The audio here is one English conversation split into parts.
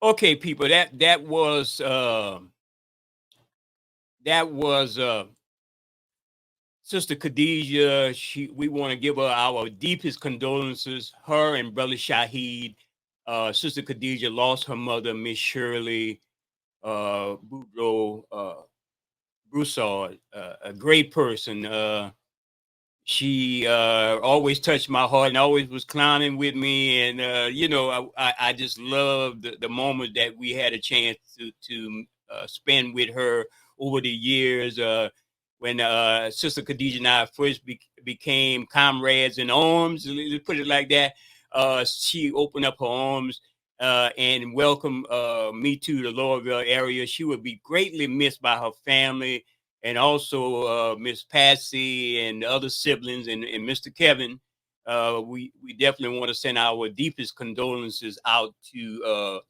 Okay, people, that was Sister Khadijah. We want to give her our deepest condolences. Her and Brother Shahid. Sister Khadijah lost her mother, Miss Shirley Boudreaux Broussard, a great person. She always touched my heart and always was clowning with me, and I just loved the moment that we had a chance to spend with her over the years. When Sister Khadijah and I first became comrades in arms, let's put it like that. She opened up her arms and welcomed me to the Lowerville area. She would be greatly missed by her family, and also Miss Patsy and the other siblings, and Mr. Kevin. We definitely want to send our deepest condolences out to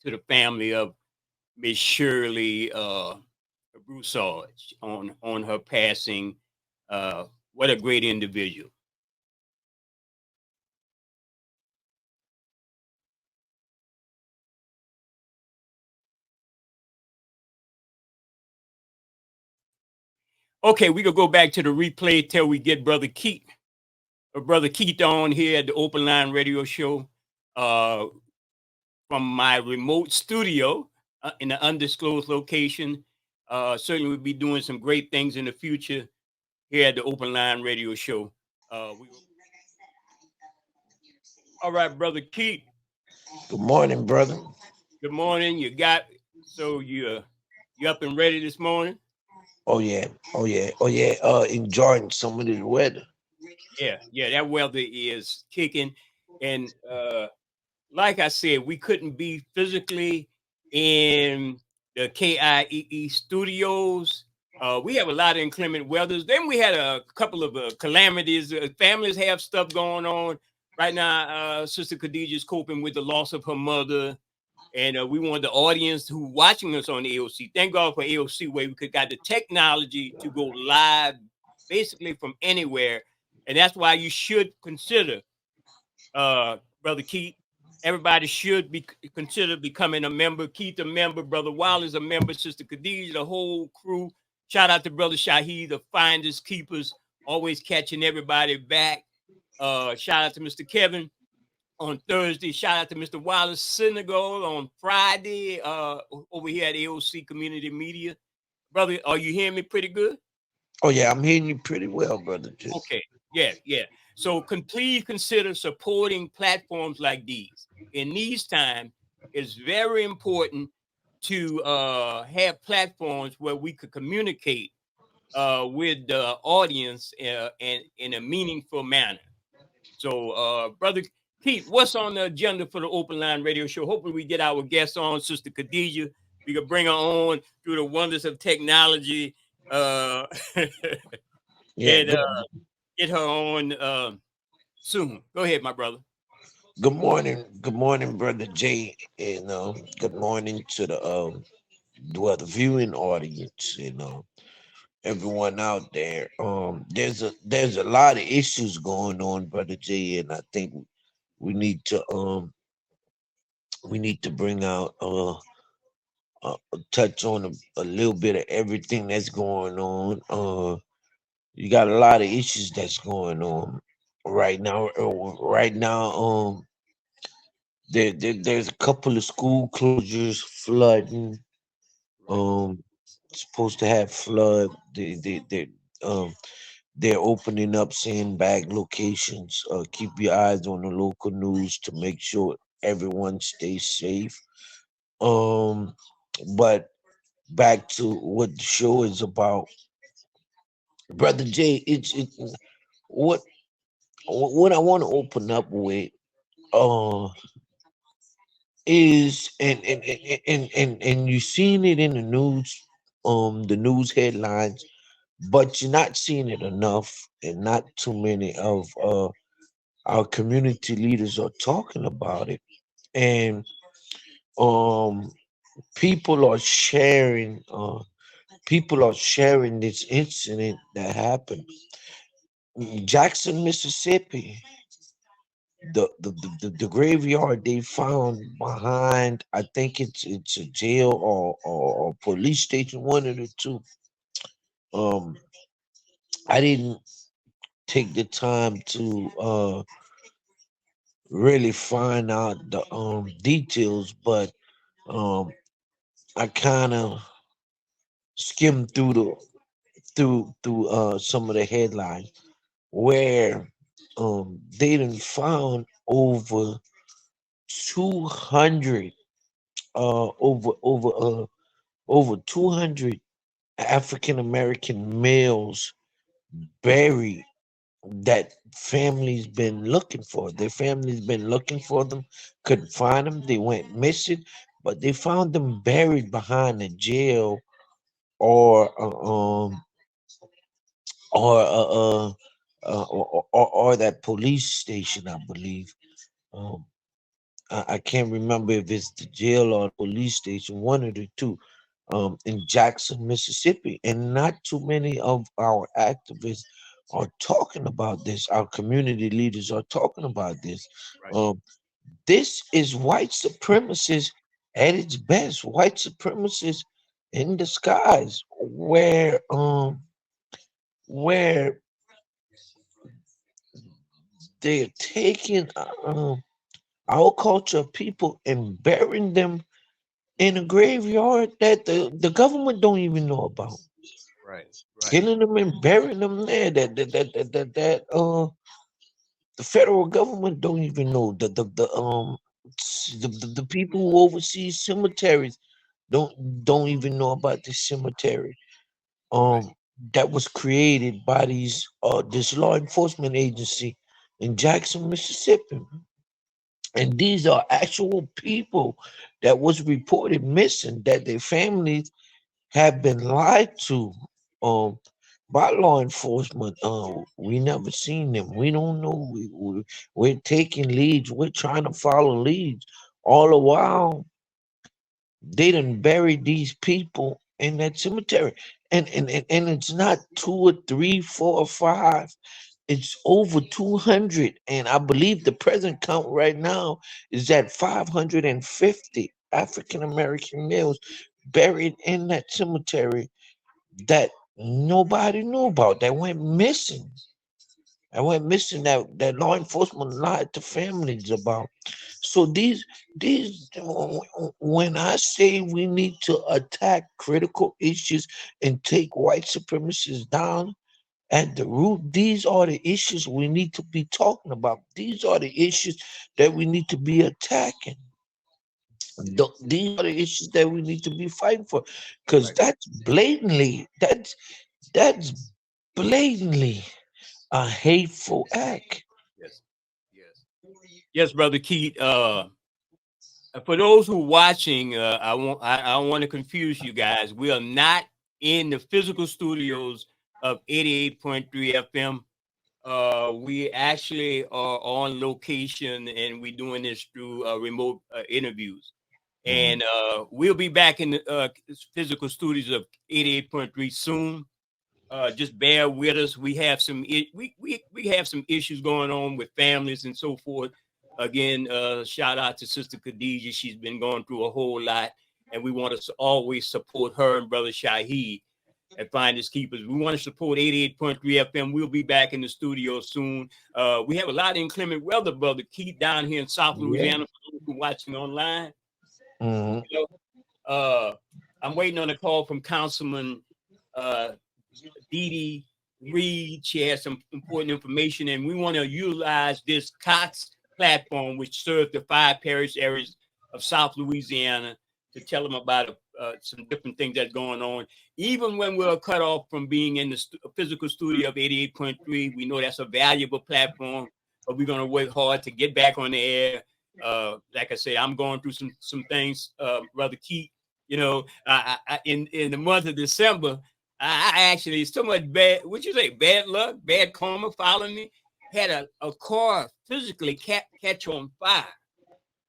the family of Miss Shirley Broussard on her passing. Uh, what a great individual. Okay, we could go back to the replay till we get Brother Keith on here at the Open Line Radio Show. From my remote studio in an undisclosed location. Certainly, we'll be doing some great things in the future here at the Open Line Radio Show. All right, Brother Keith. Good morning, brother. Good morning. You up and ready this morning? Oh yeah, oh yeah, oh yeah. Enjoying some of the weather. Yeah. That weather is kicking, and like I said, we couldn't be physically in the KIEE studios. We have a lot of inclement weathers. Then we had a couple of calamities. Families have stuff going on right now. Sister Khadija is coping with the loss of her mother, and we want the audience who watching us on the AOC. Thank God for AOC, where we could got the technology to go live, basically from anywhere, and that's why you should consider Brother Keith. Everybody should be consider becoming a member. Keith a member, Brother Wiley's a member, Sister Khadijah, the whole crew. Shout out to Brother Shahid, the finders, keepers, always catching everybody back. Shout out to Mr. Kevin on Thursday. Shout out to Mr. Wiley's Senegal on Friday over here at AOC Community Media. Brother, are you hearing me pretty good? Oh yeah, I'm hearing you pretty well, brother. Just Okay. Yeah. So please consider supporting platforms like these. In these times, it's very important to have platforms where we could communicate with the audience and in a meaningful manner. So, Brother Keith, what's on the agenda for the Open Line Radio Show? Hopefully, we get our guests on, Sister Khadijah. We could bring her on through the wonders of technology. Uh, yeah. and get her on soon. Go ahead, my brother. Good morning, brother Jay, and good morning to the viewing audience, everyone out there. There's a lot of issues going on, brother Jay, and I think we need to um we need to bring out touch on a little bit of everything that's going on. You got a lot of issues that's going on right now. Right now, there's a couple of school closures, flooding. Right. Um, Supposed to have flood. Um they're opening up sandbag locations. Keep your eyes on the local news to make sure everyone stays safe. Um, but back to what the show is about, brother Jay. What what I want to open up with uh is and you seen it in the news headlines, but you're not seeing it enough, and not too many of our community leaders are talking about it. And um people are sharing this incident that happened in Jackson, Mississippi. the graveyard they found behind, I think it's a jail or police station, one of the two. Um, I didn't take the time to really find out the details, but um I kind of skimmed through some of the headlines where they done found over 200 over 200 African American males buried that families been looking for. Their families been looking for them, couldn't find them. They went missing, but they found them buried behind a jail or or or that police station, I believe. Um, I can't remember if it's the jail or the police station, one of the two, in Jackson, Mississippi. And not too many of our activists are talking about this. Our community leaders are talking about this. Right. Um, this is white supremacist at its best. White supremacist in disguise, where they're taking our culture of people and burying them in a graveyard that the government don't even know about. Right. Right. Killing them and burying them there the federal government don't even know. The people who oversee cemeteries don't even know about this cemetery. Right. That was created by this law enforcement agency in Jackson, Mississippi. And these are actual people that was reported missing, that their families have been lied to um by law enforcement. We never seen them. We don't know. We're taking leads. We're trying to follow leads. All the while, they done buried these people in that cemetery. And it's not two or three, four or five. It's over 200. And I believe the present count right now is at 550 African American males buried in that cemetery that nobody knew about, that went missing. That law enforcement lied to families about. So these when I say we need to attack critical issues and take white supremacists down at the root, these are the issues we need to be talking about. These are the issues that we need to be attacking. These are the issues that we need to be fighting for, because Right. that's blatantly a hateful act. Yes. Yes. Yes, brother Keith. For those who watching, I want to confuse you guys. We are not in the physical studios of 88.3 FM. We actually are on location, and we're doing this through remote interviews. Mm, And we'll be back in the physical studios of 88.3 soon. Just bear with us. We have we have some issues going on with families and so forth. Again, shout out to Sister Khadija. She's been going through a whole lot, and we want to always support her and Brother Shaheed at Finders Keepers. We want to support 88.3 FM. We'll be back in the studio soon. We have a lot of inclement weather, Brother Keith, down here in South yeah. Louisiana for those who are watching online. Hmm. You know, I'm waiting on a call from Councilman uh, Dee Dee Reed. She has some important information, and we want to utilize this Cox platform, which serves the 5 parish areas of South Louisiana, to tell them about some different things that's going on. Even when we're cut off from being in the physical studio of 88.3, we know that's a valuable platform, but we're going to work hard to get back on the air. Like I say, I'm going through some things, Brother Keith. You know, in the month of December, I actually so much bad. What you say? Bad luck, bad karma following me. Had a car physically catch on fire.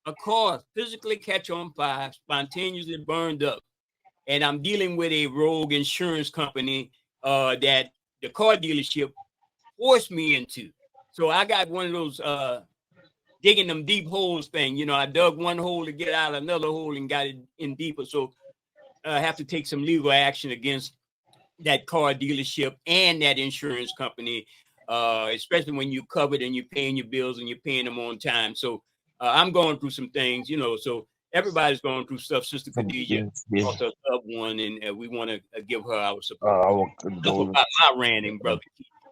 A car physically catch on fire, spontaneously burned up, and I'm dealing with a rogue insurance company that the car dealership forced me into. So I got one of those digging them deep holes thing. You know, I dug one hole to get out another hole and got it in deeper. So I have to take some legal action against that car dealership and that insurance company, especially when you're covered and you're paying your bills and you're paying them on time. So I'm going through some things, you know. So everybody's going through stuff. Sister Some Khadija things, yeah. lost her loved one, and we want to give her our support. Our Enough about condolences. my ranting, brother.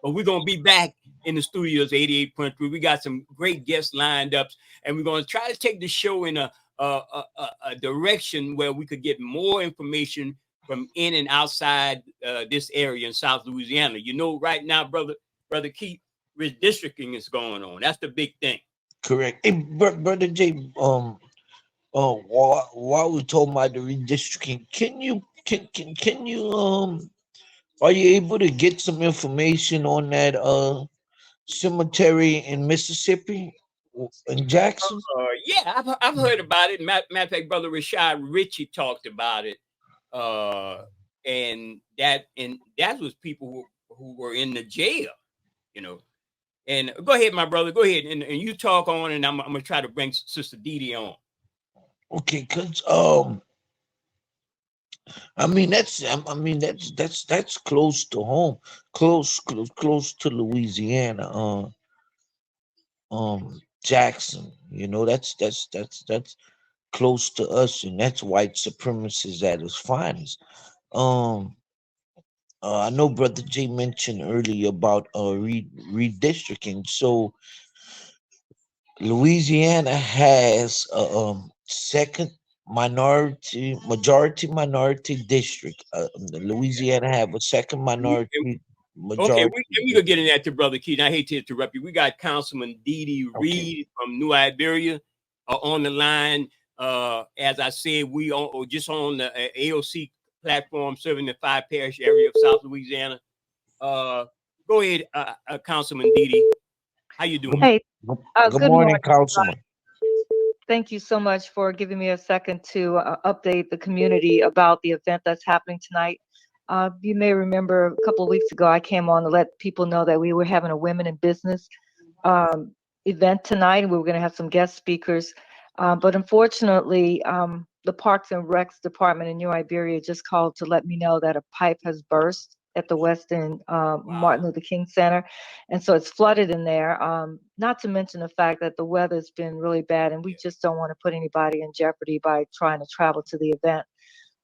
But we're gonna be back in the studios 88.3. We got some great guests lined up, and we're gonna try to take the show in a direction where we could get more information from in and outside this area in South Louisiana. You know, right now, brother Keith, redistricting is going on. That's the big thing. Correct. Hey, brother J. While we talking about the redistricting, can you are you able to get some information on that cemetery in Mississippi in Jackson? Yeah, I've heard about it. Matter of fact, brother Rashad Ritchie talked about it, uh, and that was people who were in the jail, you know. And go ahead, my brother. Go ahead, and you talk on, and I'm gonna try to bring Sister Dee on. Okay, cause I mean that's close to home, close to Louisiana. Jackson, you know that's close to us, and that's white supremacists at its finest. Um, I know Brother J mentioned earlier about redistricting. So Louisiana has a second majority minority district. Louisiana have a second minority Okay, majority we could district. get in that to Brother Keaton. I hate to interrupt you. We got Councilman Dee Dee Okay, Reed from New Iberia on the line. As I said, we just on the AOC platform serving the 5 parish area of South Louisiana. Uh, Go ahead, Councilman Dee Dee. How you doing? good, Hey, good, good good morning, morning. Councilman. Thank you so much for giving me a second to update the community about the event that's happening tonight. You may remember a couple of weeks ago, I came on to let people know that we were having a Women in Business um, event tonight, and we were going to have some guest speakers. But unfortunately, the Parks and Recs Department in New Iberia just called to let me know that a pipe has burst at the West End Martin Wow. Luther King Center, and so it's flooded in there. Not to mention the fact that the weather's been really bad, and we Yeah. just don't want to put anybody in jeopardy by trying to travel to the event.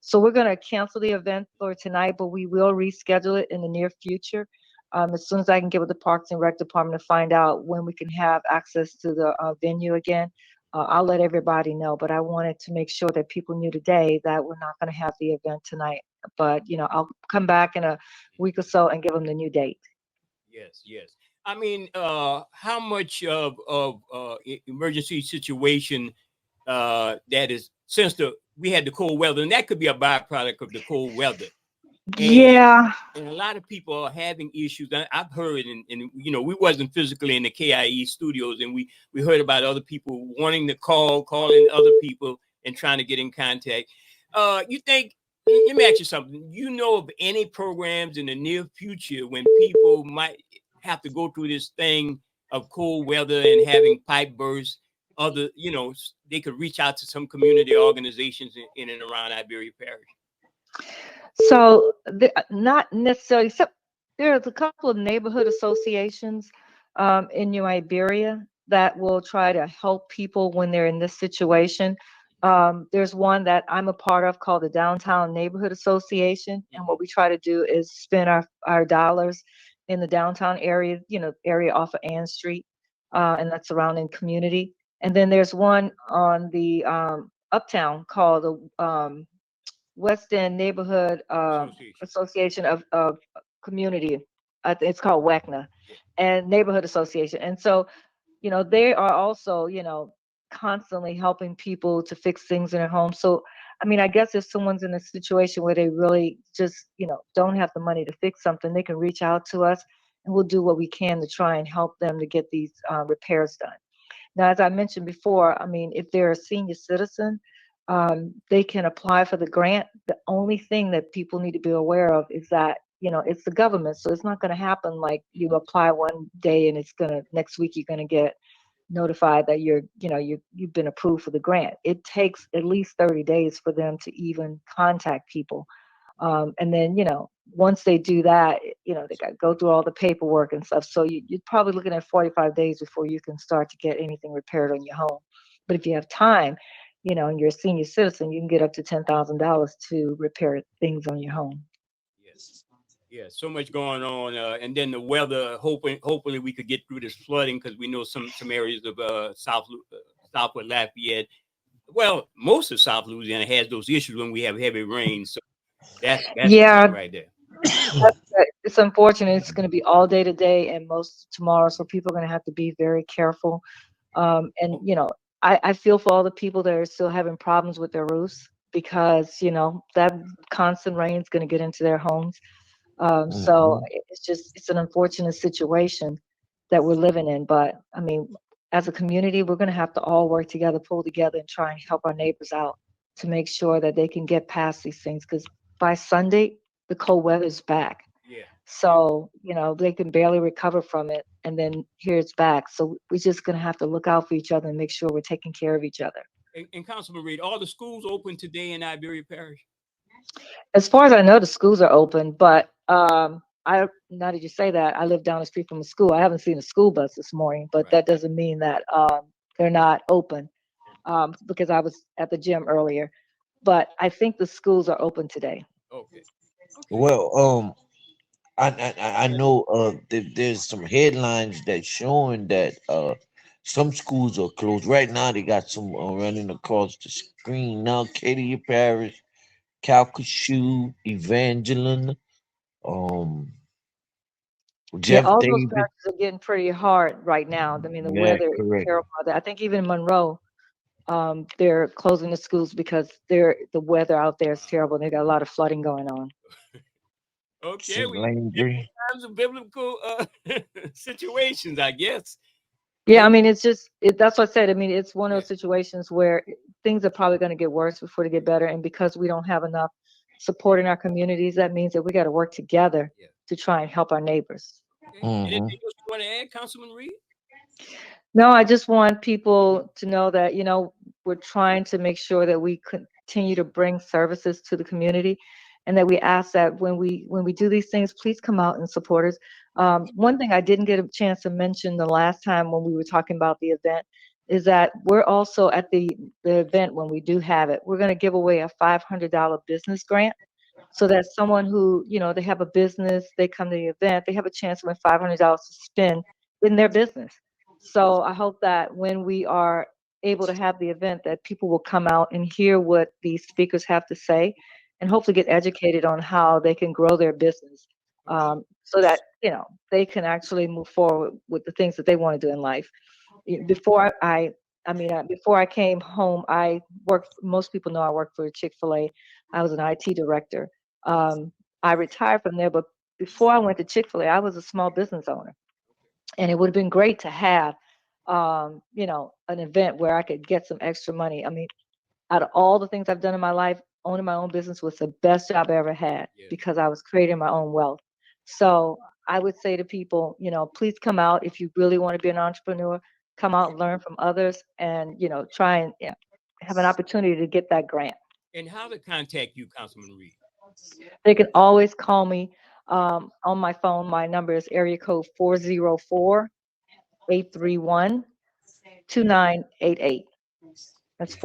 So we're going to cancel the event for tonight, but we will reschedule it in the near future. As soon as I can get with the Parks and Rec Department to find out when we can have access to the venue again, I'll let everybody know. But I wanted to make sure that people knew today that we're not going to have the event tonight. But I'll come back in a week or so and give them the new date. Yes, yes. I mean, how much of emergency situation that is since the we had the cold weather, and that could be a byproduct of the cold weather, and Yeah. a lot of people are having issues. I've heard, and you know, we wasn't physically in the KIE studios, and we heard about other people wanting to calling other people and trying to get in contact. You think? Let me ask you something. You know of any programs in the near future when people might have to go through this thing of cold weather and having pipe bursts? Other, you know, they could reach out to some community organizations in and around Iberia Parish. So not necessarily, except there's a couple of neighborhood associations in New Iberia that will try to help people when they're in this situation. There's one that I'm a part of called the Downtown Neighborhood Association, and Mhm. what we try to do is spend our dollars in the downtown area, area off of Ann Street and that surrounding community. And then there's one on the uptown called the West End Neighborhood Association. Association of Community. It's called Mhm. WACNA, Yeah. and Neighborhood Association. And so, they are also, constantly helping people to fix things in their home. So, I mean, I guess if someone's in a situation where they really just, don't have the money to fix something, they can reach out to us, and we'll do what we can to try and help them to get these repairs done. Now, as I mentioned before, I mean, if they're a senior citizen, they can apply for the grant. The only thing that people need to be aware of is that, it's the government. So it's not going to happen like you Mhm. apply one day and it's going to, next week, you're going to get, notified that you've been approved for the grant. It takes at least 30 days for them to even contact people. And then, once they do that, they got to go through all the paperwork and stuff. So you're probably looking at 45 days before you can start to get anything repaired on your home. But if you have time, and you're a senior citizen, you can get up to $10,000 to repair things on your home. Yes. Yeah, so much going on, and then the weather. Hopefully, we could get through this flooding because we know some areas of Southwest Lafayette. Well, most of South Louisiana has those issues when we have heavy rain. So that's the Yeah, thing right there. it's unfortunate. It's going to be all day today and most tomorrow, so people are going to have to be very careful. And I feel for all the people that are still having problems with their roofs because that constant rain is going to get into their homes. So Mhm. it's an unfortunate situation that we're living in. But I mean, as a community, we're going to have to all work together, pull together, and try and help our neighbors out to make sure that they can get past these things. Because by Sunday, the cold weather is back. Yeah, yeah. So, they can barely recover from it. And then here it's back. So we're just going to have to look out for each other and make sure we're taking care of each other. And Councilman Reed, all the schools open today in Iberia Parish. As far as I know, the schools are open, but now that you say that, I live down the street from a school. I haven't seen a school bus this morning, but Right. that doesn't mean that they're not open because I was at the gym earlier. But I think the schools are open today. Okay. Okay. Well, I know there's some headlines that showing that some schools are closed right now. They got some running across the screen now. Katy Parish, Calcasieu, Evangeline, um, Yeah, Jeff all those Davis. parishes are getting pretty hard right now. I mean, the Yeah, weather is correct. terrible out there. I think even in Monroe, they're closing the schools because the weather out there is Wow. terrible. They got a lot of flooding going on. Okay. St. We different Landry. kinds of biblical situations, I guess. Yeah, I Okay. mean, that's what I said. I mean, it's one of Yeah. those situations where things are probably going to get worse before they get better. And because we don't have enough support in our communities, that means that we got to work together Yeah. to try and help our neighbors. Okay. Hmm. Anything else you want to add, Councilman Reed? No, I just want people to know that, we're trying to make sure that we continue to bring services to the community and that we ask that when we do these things, please come out and support us. One thing I didn't get a chance to mention the last time when we were talking about the event is that we're also at the event when we do have it, we're going to give away a $500 business grant so that someone who, they have a business, they come to the event, they have a chance to win $500 to spend in their business. So I hope that when we are able to have the event, that people will come out and hear what these speakers have to say, and hopefully get educated on how they can grow their business, Okay. so that they can actually move forward with the things that they want to do in life. Before before I came home, I worked. Most people know I worked for Chick-fil-A. I was an IT director. Um, I retired from there, but before I went to Chick-fil-A, I was a small business owner, and it would have been great to have, an event where I could get some extra money. I mean, out of all the things I've done in my life, owning my own business was the best job I ever had Yeah. because I was creating my own wealth. So I would say to people, please come out if you really want to be an entrepreneur. Come out and learn from others, and try and have an opportunity to get that grant. And how to contact you, Councilman Reed? They can always call me on my phone. My number is area code 404-831-2988. That's Yeah.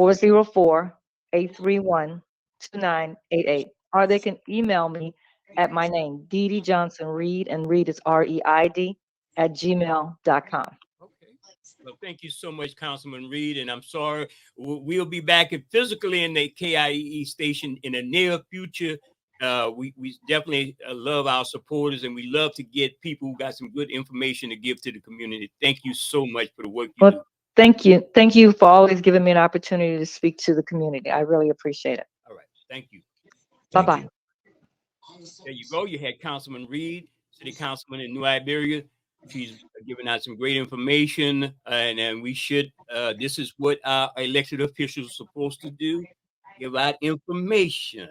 404-831-2988. Or they can email me at my name, Dee Dee Johnson Reed, and Reed is REID at gmail.com. Okay. Well, thank you so much, Councilman Reed. And I'm sorry, we'll be back physically in the KIEE station in the near future. We definitely love our supporters, and we love to get people who got some good information to give to the community. Thank you so much for the work you Well, do. thank you. Thank you for always giving me an opportunity to speak to the community. I really appreciate it. All right. Thank you. Bye Thank bye. you. There you go. You had Councilman Reed, City Councilman in New Iberia. She's giving out some great information, and we should. This is what our elected officials are supposed to do: give out information,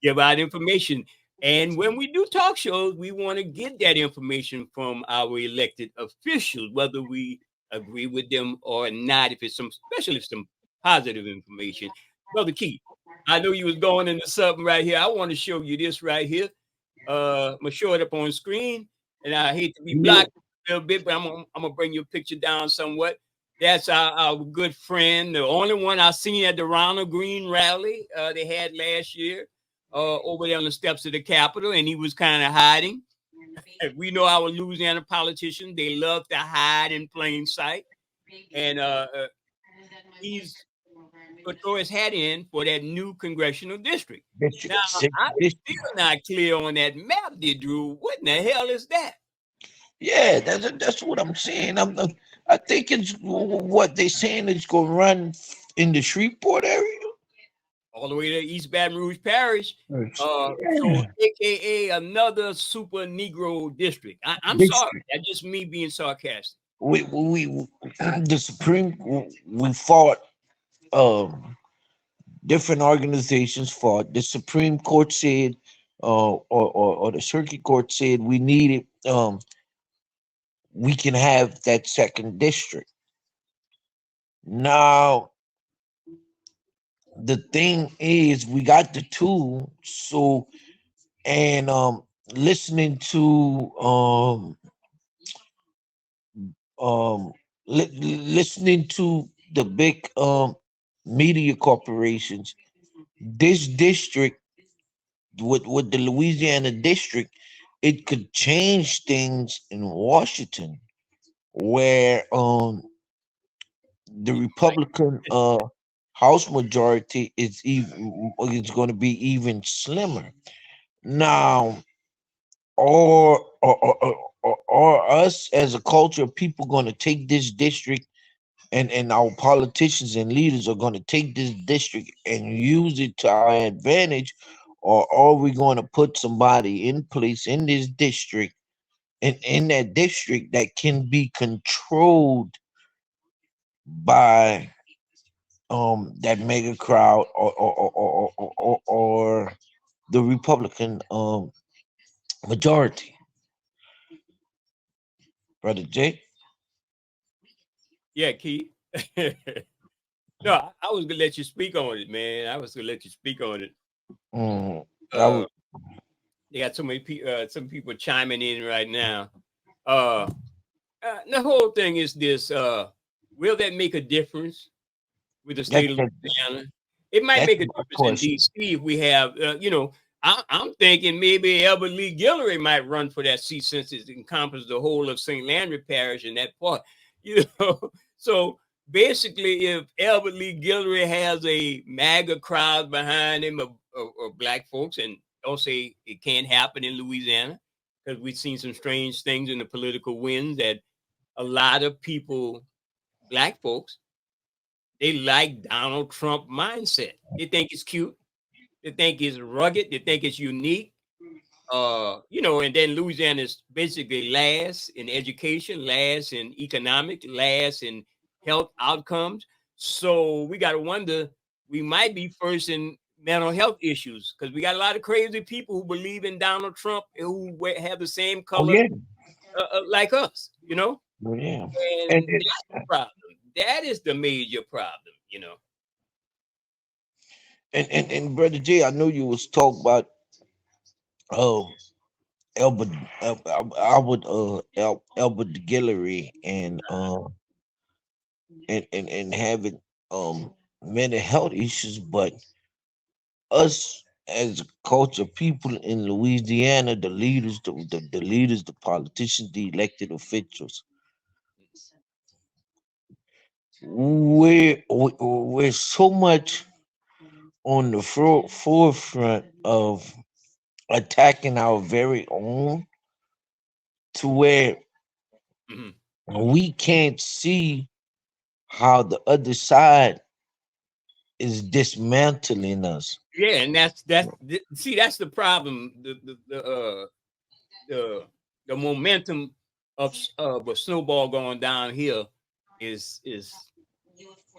give out information. And when we do talk shows, we want to get that information from our elected officials, whether we agree with them or not, if it's some, especially if some positive information. Brother Keith, I know you was going into something right here. I want to show you this right here. I'm gonna show it up on screen, and I hate to be Yeah. blocked a little bit, but I'm gonna bring your picture down somewhat. That's our good friend, the only one I seen at the Ronald Green rally they had last year over there on the steps of the Capitol, and he was kind of hiding. We know our Louisiana politicians, they love to hide in plain sight. And he's going to throw his hat in for that new congressional district. Now, District, six I'm district. still not clear on that map, did Drew. What in the hell is that? Yeah, that's what I'm saying. I think it's what they saying it's gonna run in the Shreveport area. All the way to East Baton Rouge Parish. So, Yeah, AKA another super Negro district. I'm sorry. district. That's just me being sarcastic. We the Supreme we fought. Different organizations fought. The Supreme Court said, or the Circuit Court said, we need it. We can have that second district. Now, the thing is, we got the two. So, and listening to listening to the big media corporations, this district with the Louisiana district, it could change things in Washington, where the Republican House majority is even is going to be even slimmer now. Or us as a culture of people going to take this district, and our politicians and leaders are going to take this district and use it to our advantage, or are we going to put somebody in place in this district and in that district that can be controlled by that mega crowd, or the Republican majority, brother Jay? Yeah, Keith. No, I was gonna let you speak on it, man. I was gonna let you speak on it. Mm, I Uh, would, they got so many some people chiming in right now. Uh, the whole thing is this: will that make a difference with the that's state of the, Louisiana? It might that's make a my difference in question. D.C. if we have, I'm thinking maybe Albert Lee Guillory might run for that seat since it encompasses the whole of St. Landry Parish in that part. You know, so basically, if Albert Lee Guillory has a MAGA crowd behind him of black folks, and don't say it can't happen in Louisiana because we've seen some strange things in the political winds that a lot of people, black folks, they like Donald Trump mindset. They think it's cute. They think it's rugged. They think it's unique. And then Louisiana is basically last in education, last in economic, last in health outcomes. So we got to wonder, we might be first in mental health issues because we got a lot of crazy people who believe in Donald Trump who have the same Oh color yeah, like us. oh yeah, and And that's the problem. That is the major problem. and brother Jay, I know you was talking about oh Albert, Albert, Albert Guillory, and having mental health issues, but us as a culture, people in Louisiana, the leaders, the leaders, the politicians, the elected officials, we're so much on the forefront of attacking our very own, to where Mhm. we can't see how the other side is dismantling us. Yeah, and see that's the problem. The momentum of a snowball going downhill is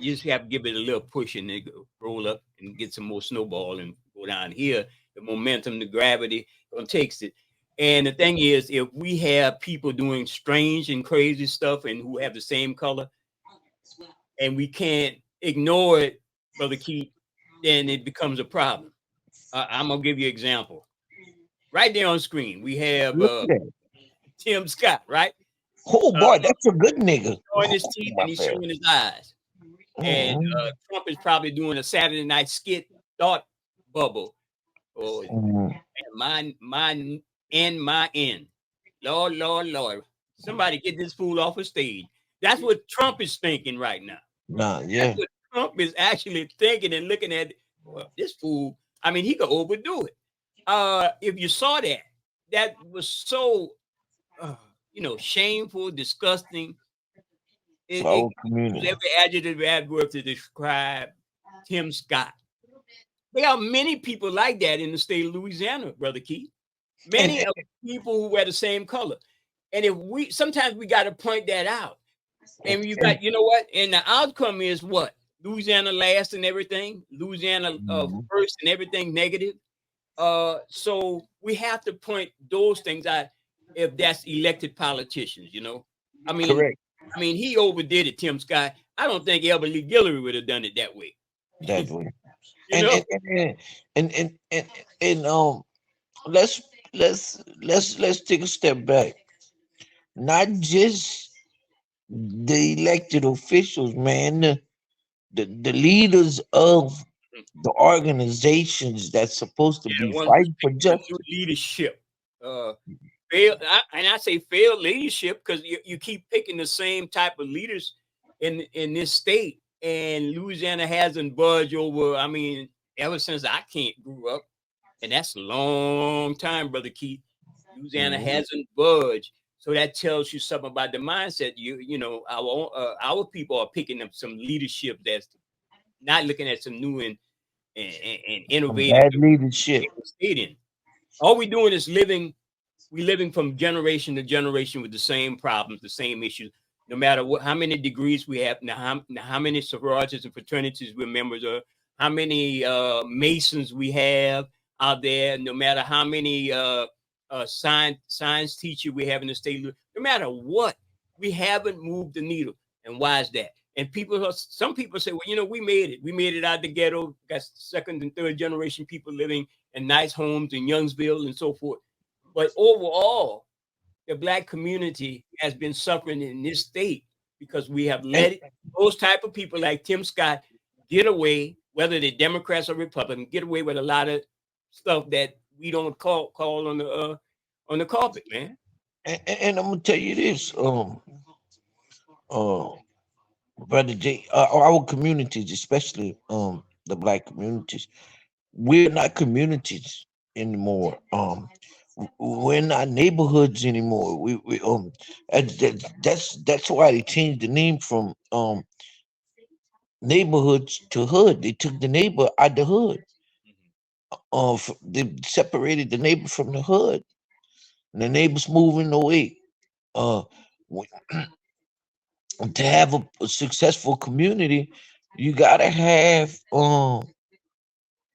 you just have to give it a little push and it go roll up and get some more snowball and go down here. The momentum, the gravity takes it. And the thing is, if we have people doing strange and crazy stuff and who have the same color, and we can't ignore it, Brother Keith, then it becomes a problem. I'm gonna give you an example. Right there on screen, we have Look at that. Tim Scott, right? Oh Uh, boy, that's a good nigga. showing his teeth My and he's bad. showing his eyes. And Mhm, Trump is probably doing a Saturday night skit thought bubble. Oh, mhm. my and my end. Lord, Lord, Lord. Somebody get this fool off a stage. That's what Trump is thinking right now. Nah, That's yeah, what Trump is actually thinking and looking at. Well, this fool, I mean, he could overdo it. If you saw that, that was so uh, shameful, disgusting. for It our use community. every adjective adverb to describe Tim Scott. There are many people like that in the state of Louisiana, Brother Keith. And, Many of people who wear the same color. And if we sometimes we got to point that out. And you and, got, you know what? And the outcome is what? Louisiana last and everything, Louisiana mhm. first and everything negative. So we have to point those things out if that's elected politicians, you know. I mean, Correct he overdid it, Tim Scott. I don't think Albert Lee Guillory would have done it that way. that way. You And know? and and and and, and, and, and let's let's take a step back. Not just the elected officials, man. The leaders of the organizations that's supposed to Yeah, be the ones who's fighting for picking the new justice. leadership. Fail, and I say failed leadership because you keep picking the same type of leaders in this state, and Louisiana hasn't budged over. I mean, ever since I can't grew up, and that's a long time, Brother Keith. Louisiana Mhm. hasn't budged, so that tells you something about the mindset. Our people are picking up some leadership that's not looking at some new and Some innovative bad leadership. state in. All we doing is living. We living from generation to generation with the same problems, the same issues. No matter how many degrees we have, now how many sororities and fraternities we're members of, how many masons we have out there. No matter how many science teacher we have in the state. No matter what, we haven't moved the needle. And why is that? And some people say, well, we made it. We made it out of the ghetto. Got second and third generation people living in nice homes in Youngsville and so forth. But overall, the black community has been suffering in this state because we have And let those type of people like Tim Scott get away, whether they're Democrats or Republicans, get away with a lot of stuff that we don't call on the carpet, man. and I'm gonna tell you this, uh, brother J, our communities, especially the black communities, we're not communities anymore. We're not neighborhoods anymore. That's why they changed the name from neighborhoods to hood. They took the neighbor out the hood. They separated the neighbor from the hood, and the neighbor's moving away. Uh, w- to have a successful community, you gotta have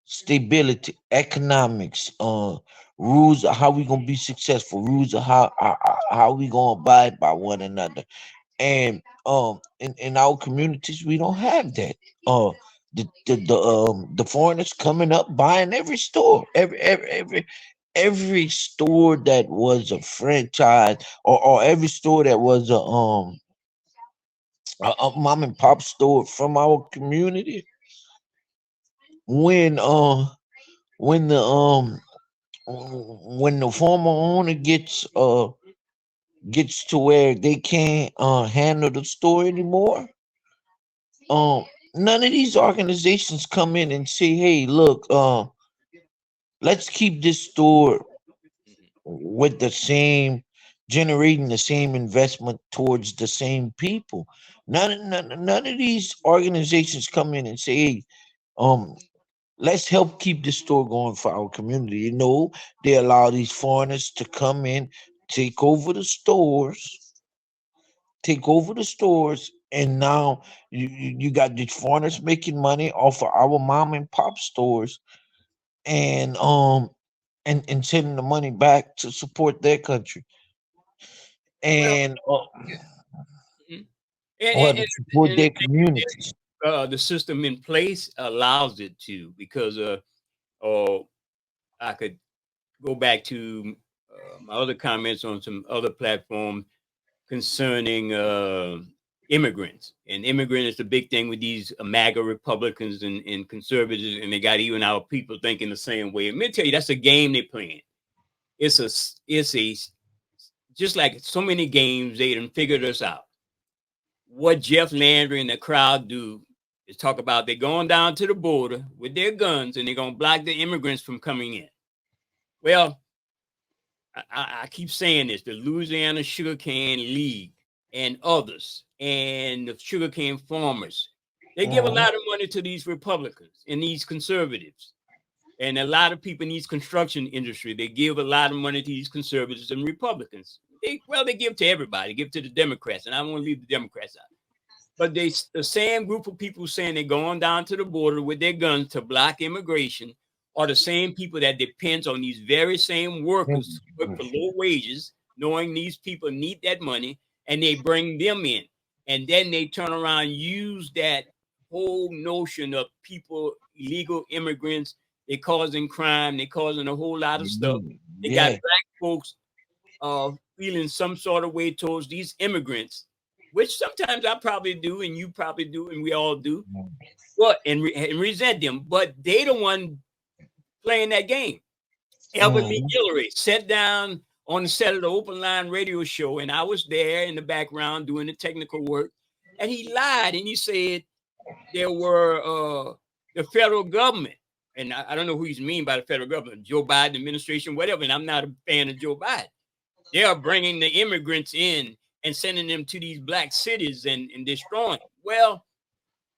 stability, economics, rules of how we gonna be successful, rules of how we gonna abide by one another. And in our communities we don't have that. The foreigners coming up buying every store, every store that was a franchise, or every store that was a mom and pop store from our community. When when the um when the former owner gets to where they can't handle the store anymore, um none of these organizations come in and say, hey, look, let's keep this store with the same, generating the same investment towards the same people. None of these organizations come in and say, hey, um let's help keep this store going for our community. They allow these foreigners to come in, take over the stores, take over the stores, and now you got these foreigners making money off of our mom and pop stores, and and sending the money back to support their country Well, and yeah. Mhm. and, or and, to and, support and the their thing is communities. that, the system in place allows it to, because oh, I could go back to my other comments on some other platforms concerning immigrants. And immigrant is the big thing with these MAGA Republicans and conservatives, and they got even our people thinking the same way. And let me tell you, that's a game they're playing. It's a just like so many games, they done figured us out. What Jeff Landry and the crowd do is talk about they're going down to the border with their guns and they're gonna block the immigrants from coming in. Well, I keep saying this: the Louisiana Sugarcane League and others, and the sugarcane farmers, they give a Mhm. lot of money to these Republicans and these conservatives, and a lot of people in these construction industry. They give a lot of money to these conservatives and Republicans. They give to everybody, give to the Democrats, and I want to leave the Democrats out. But the same group of people saying they're going down to the border with their guns to block immigration are the same people that depends on these very same workers to work for low wages, knowing these people need that money, and they bring them in. And then they turn around and use that whole notion of people, illegal immigrants, they causing crime, they causing a whole lot of stuff. They got Yeah. black folks feeling some sort of way towards these immigrants, which sometimes I probably do, and you probably do, and we all do. What and resent them, but they the one playing that game. Elvin Mhm. McGillary sat down on the set of the Open Line radio show, and I was there in the background doing the technical work, and he lied and he said there were the federal government, and I don't know who he's mean by the federal government, Joe Biden administration, whatever. And I'm not a fan of Joe Biden. They are bringing the immigrants in and sending them to these black cities and destroying. Well,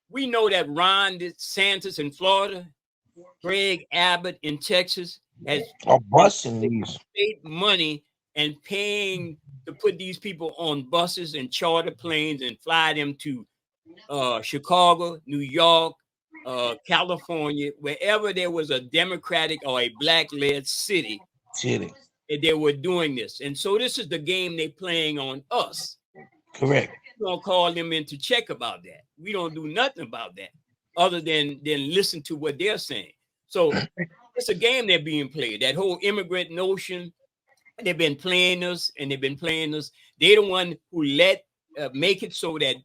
we know that Ron DeSantis in Florida, Greg Abbott in Texas has Are been busting these. state money and paying to put these people on buses and charter planes and fly them to Chicago, New York, California, wherever there was a Democratic or a black-led city, Chilling. they were doing this. And so this is the game they're playing on us. Correct. We don't call them in to check about that. We don't do nothing about that other than listen to what they're saying. So it's a game they're being played. That whole immigrant notion, they've been playing us and they've been playing us. They're the one who let make it so that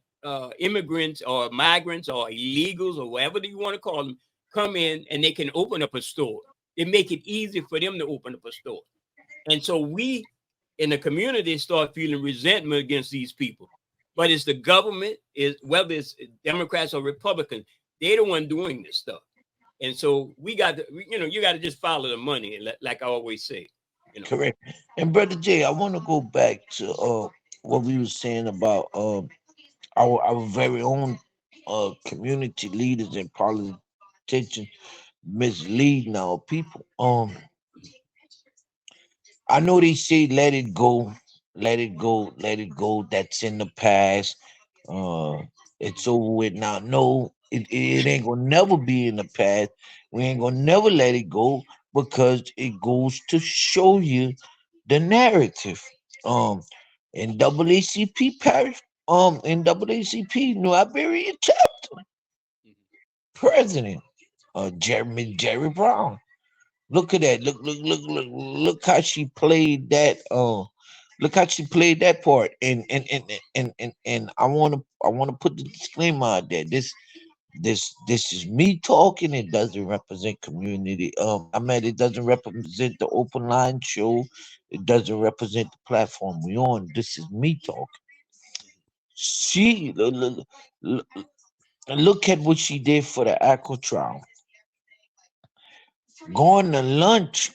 immigrants or migrants or illegals or whatever you want to call them come in and they can open up a store. They make it easy for them to open up a store. And so we in the community start feeling resentment against these people. But it's the government, is whether it's Democrats or Republicans, they're the one doing this stuff. And so we got to, you got to just follow the money, like I always say, you know. Correct. And brother Jay, I want to go back to what we were saying about our very own community leaders and politicians misleading our people. I know they say let it go, let it go, let it go. That's in the past. Uh, it's over with now. No, it ain't gonna never be in the past. We ain't gonna never let it go because it goes to show you the narrative. Um, in AACP parish, in AACP New Iberia chapter, president, Jerry Brown. Look at that. Look how she played that. Look how she played that part. And I wanna put the disclaimer out there. This is me talking. It doesn't represent community. I mean, it doesn't represent the open line show. It doesn't represent the platform we on. This is me talking. She look at what she did for the Aqua trial. Going to lunch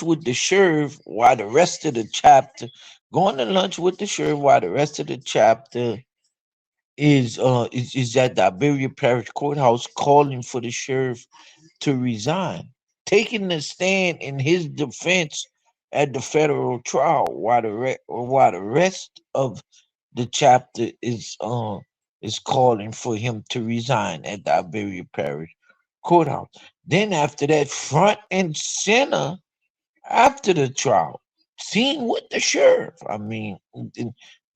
with the sheriff while the rest of the chapter, going to lunch with the sheriff while the rest of the chapter is at the Iberia Parish Courthouse calling for the sheriff to resign, taking the stand in his defense at the federal trial while the rest of the chapter is calling for him to resign at the Iberia Parish Courthouse. Then after that, front and center, after the trial, seen with the sheriff. I mean,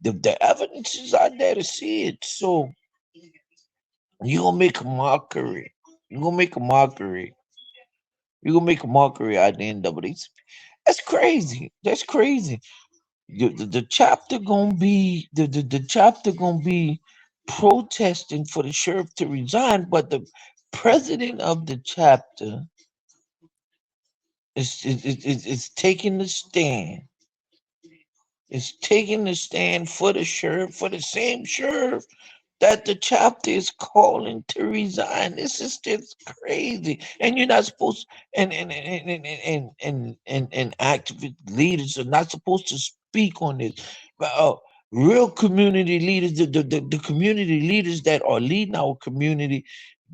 the evidence is out there to see it. So you gonna make a mockery. You gonna make a mockery. You gonna make a mockery at the NAACP. That's crazy. That's crazy. The chapter gonna be the chapter gonna be protesting for the sheriff to resign, but the president of the chapter is taking the stand. Is taking the stand for the sheriff, for the same sheriff that the chapter is calling to resign. This is just crazy. And you're not supposed and activist leaders are not supposed to speak on this. But real community leaders, the community leaders that are leading our community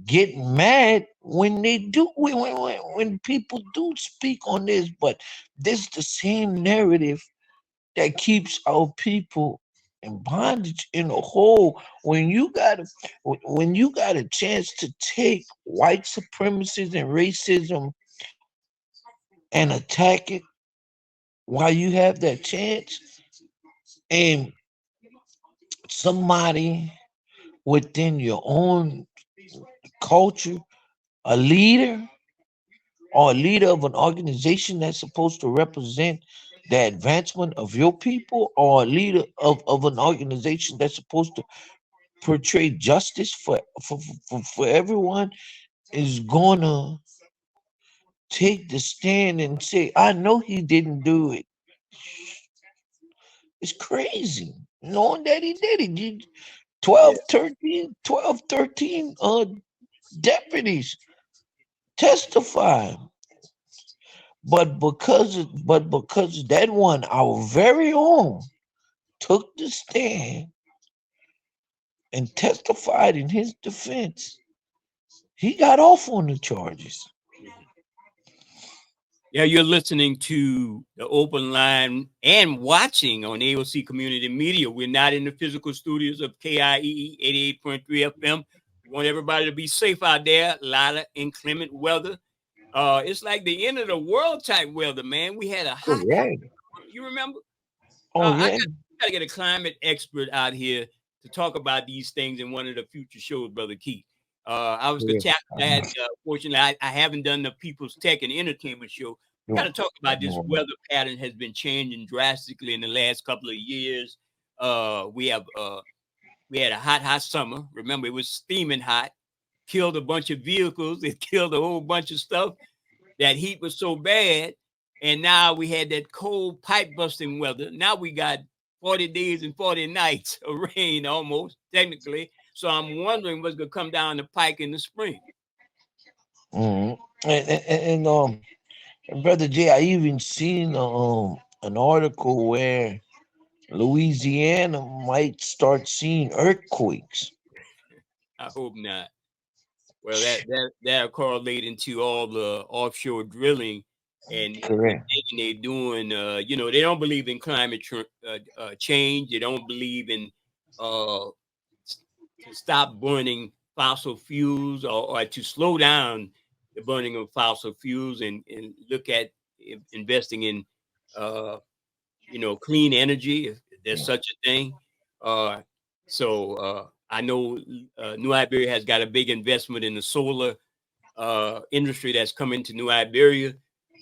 get mad when they do when people do speak on this. But this is the same narrative that keeps our people in bondage in a hole. When you got a chance to take white supremacy and racism and attack it while you have that chance, and somebody within your own culture, a leader or a leader of an organization that's supposed to represent the advancement of your people, or a leader of an organization that's supposed to portray justice for everyone, is gonna take the stand and say, I know he didn't do it. It's crazy. Knowing that he did it. 12, Yeah. 13, 12, 13 deputies testify. But because that one, our very own, took the stand and testified in his defense, he got off on the charges. Mhm. Yeah, you're listening to the open line and watching on AOC Community Media. We're not in the physical studios of KIEE 88.3 FM. We want everybody to be safe out there. A lot of inclement weather. It's like the end of the world type weather, man. We had a Oh hot. yeah. You remember? Oh I yeah. got to get a climate expert out here to talk about these things in one of the future shows, Brother Keith. I was the Yeah. chap that, fortunately, I haven't done the People's Tech and Entertainment show. Got to talk about this weather pattern has been changing drastically in the last couple of years. We had a hot summer. Remember, it was steaming hot. Killed a bunch of vehicles. It killed a whole bunch of stuff. That heat was so bad, and now we had that cold pipe busting weather. Now we got 40 days and 40 nights of rain almost technically. So I'm wondering what's gonna come down the pike in the spring. Mhm. And brother Jay, I even seen an article where Louisiana might start seeing earthquakes. I hope not. Well, that'll correlate into all the offshore drilling and Correct. everything they're doing. They don't believe in change. They don't believe in uh, to stop burning fossil fuels, or to slow down the burning of fossil fuels, and look at investing in uh, clean energy, if there's such a thing. Uh, so I know New Iberia has got a big investment in the solar industry that's coming to New Iberia.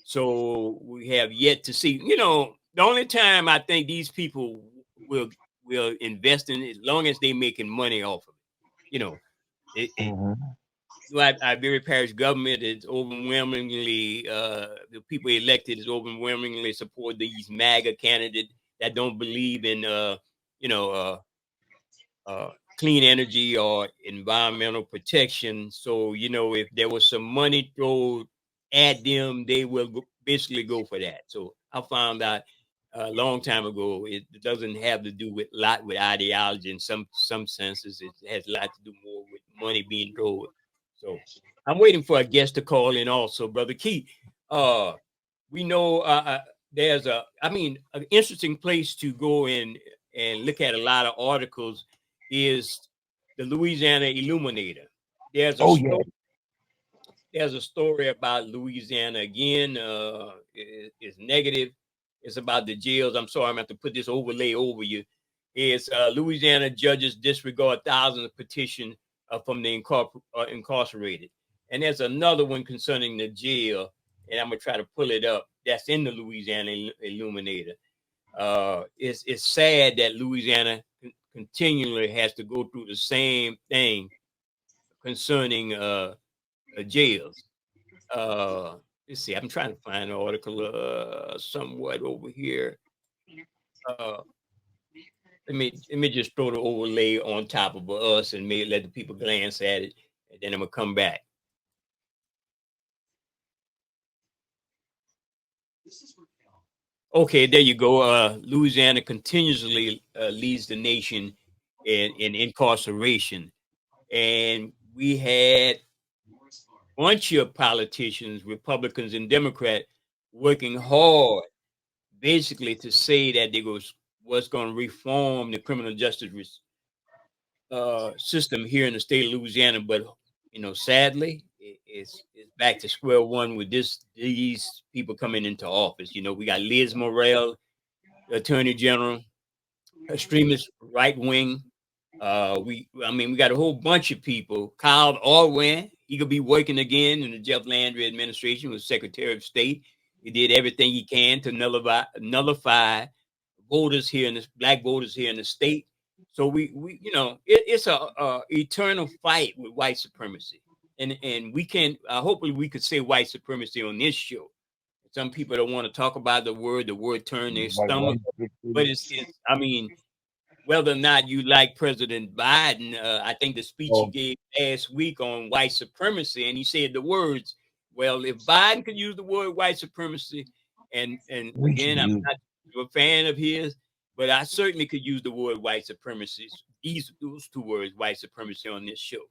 So we have yet to see. The only time I think these people will will invest in it, as long as they making money off of it. Hmm. Iberia Parish government is overwhelmingly the people elected is overwhelmingly support these MAGA candidates that don't believe in you know uh, clean energy or environmental protection. So if there was some money thrown at them, they will basically go for that. So I found out a long time ago it doesn't have to do with lot with ideology. In some senses, it has a lot to do more with money being thrown. So I'm waiting for a guest to call in also, Brother Keith. Uh, we know there's an interesting place to go in and look at a lot of articles is the Louisiana Illuminator. There's a Oh yeah. story there's a story about Louisiana again. Is negative. It's about the jails. I'm sorry, I'm going to have to put this overlay over you. It's Louisiana judges disregard thousands of petitions from the incarcerated. And there's another one concerning the jail, and I'm going to try to pull it up. That's in the Louisiana Illuminator. It's sad that Louisiana continually has to go through the same thing concerning jails. Uh, let's see. I'm trying to find an article somewhat over here. Uh, let me just throw the overlay on top of us and maybe let the people glance at it, and then I'm gonna come back. Okay, there you go. Louisiana continuously leads the nation in incarceration, and we had a bunch of politicians, Republicans and Democrats, working hard basically to say that they was going to reform the criminal justice system here in the state of Louisiana, but sadly, it's back to square one with these people coming into office. We got Liz Morrell, the Attorney General, extremist right wing. We got a whole bunch of people. Kyle Orwin, he could be working again in the Jeff Landry administration, was Secretary of State. He did everything he can to nullify voters here in the black voters here in the state. So it's a eternal fight with white supremacy, and we can hopefully we could say white supremacy on this show. Some people don't want to talk about the word turn their Like stomach, white people. but it's I mean whether or not you like President Biden, I think the speech he Oh, gave last week on white supremacy, and he said the words, "Well, if Biden could use the word white supremacy, and we can again, I'm use. not a fan of his, but I certainly could use the word white supremacy. Those two words, white supremacy, on this show."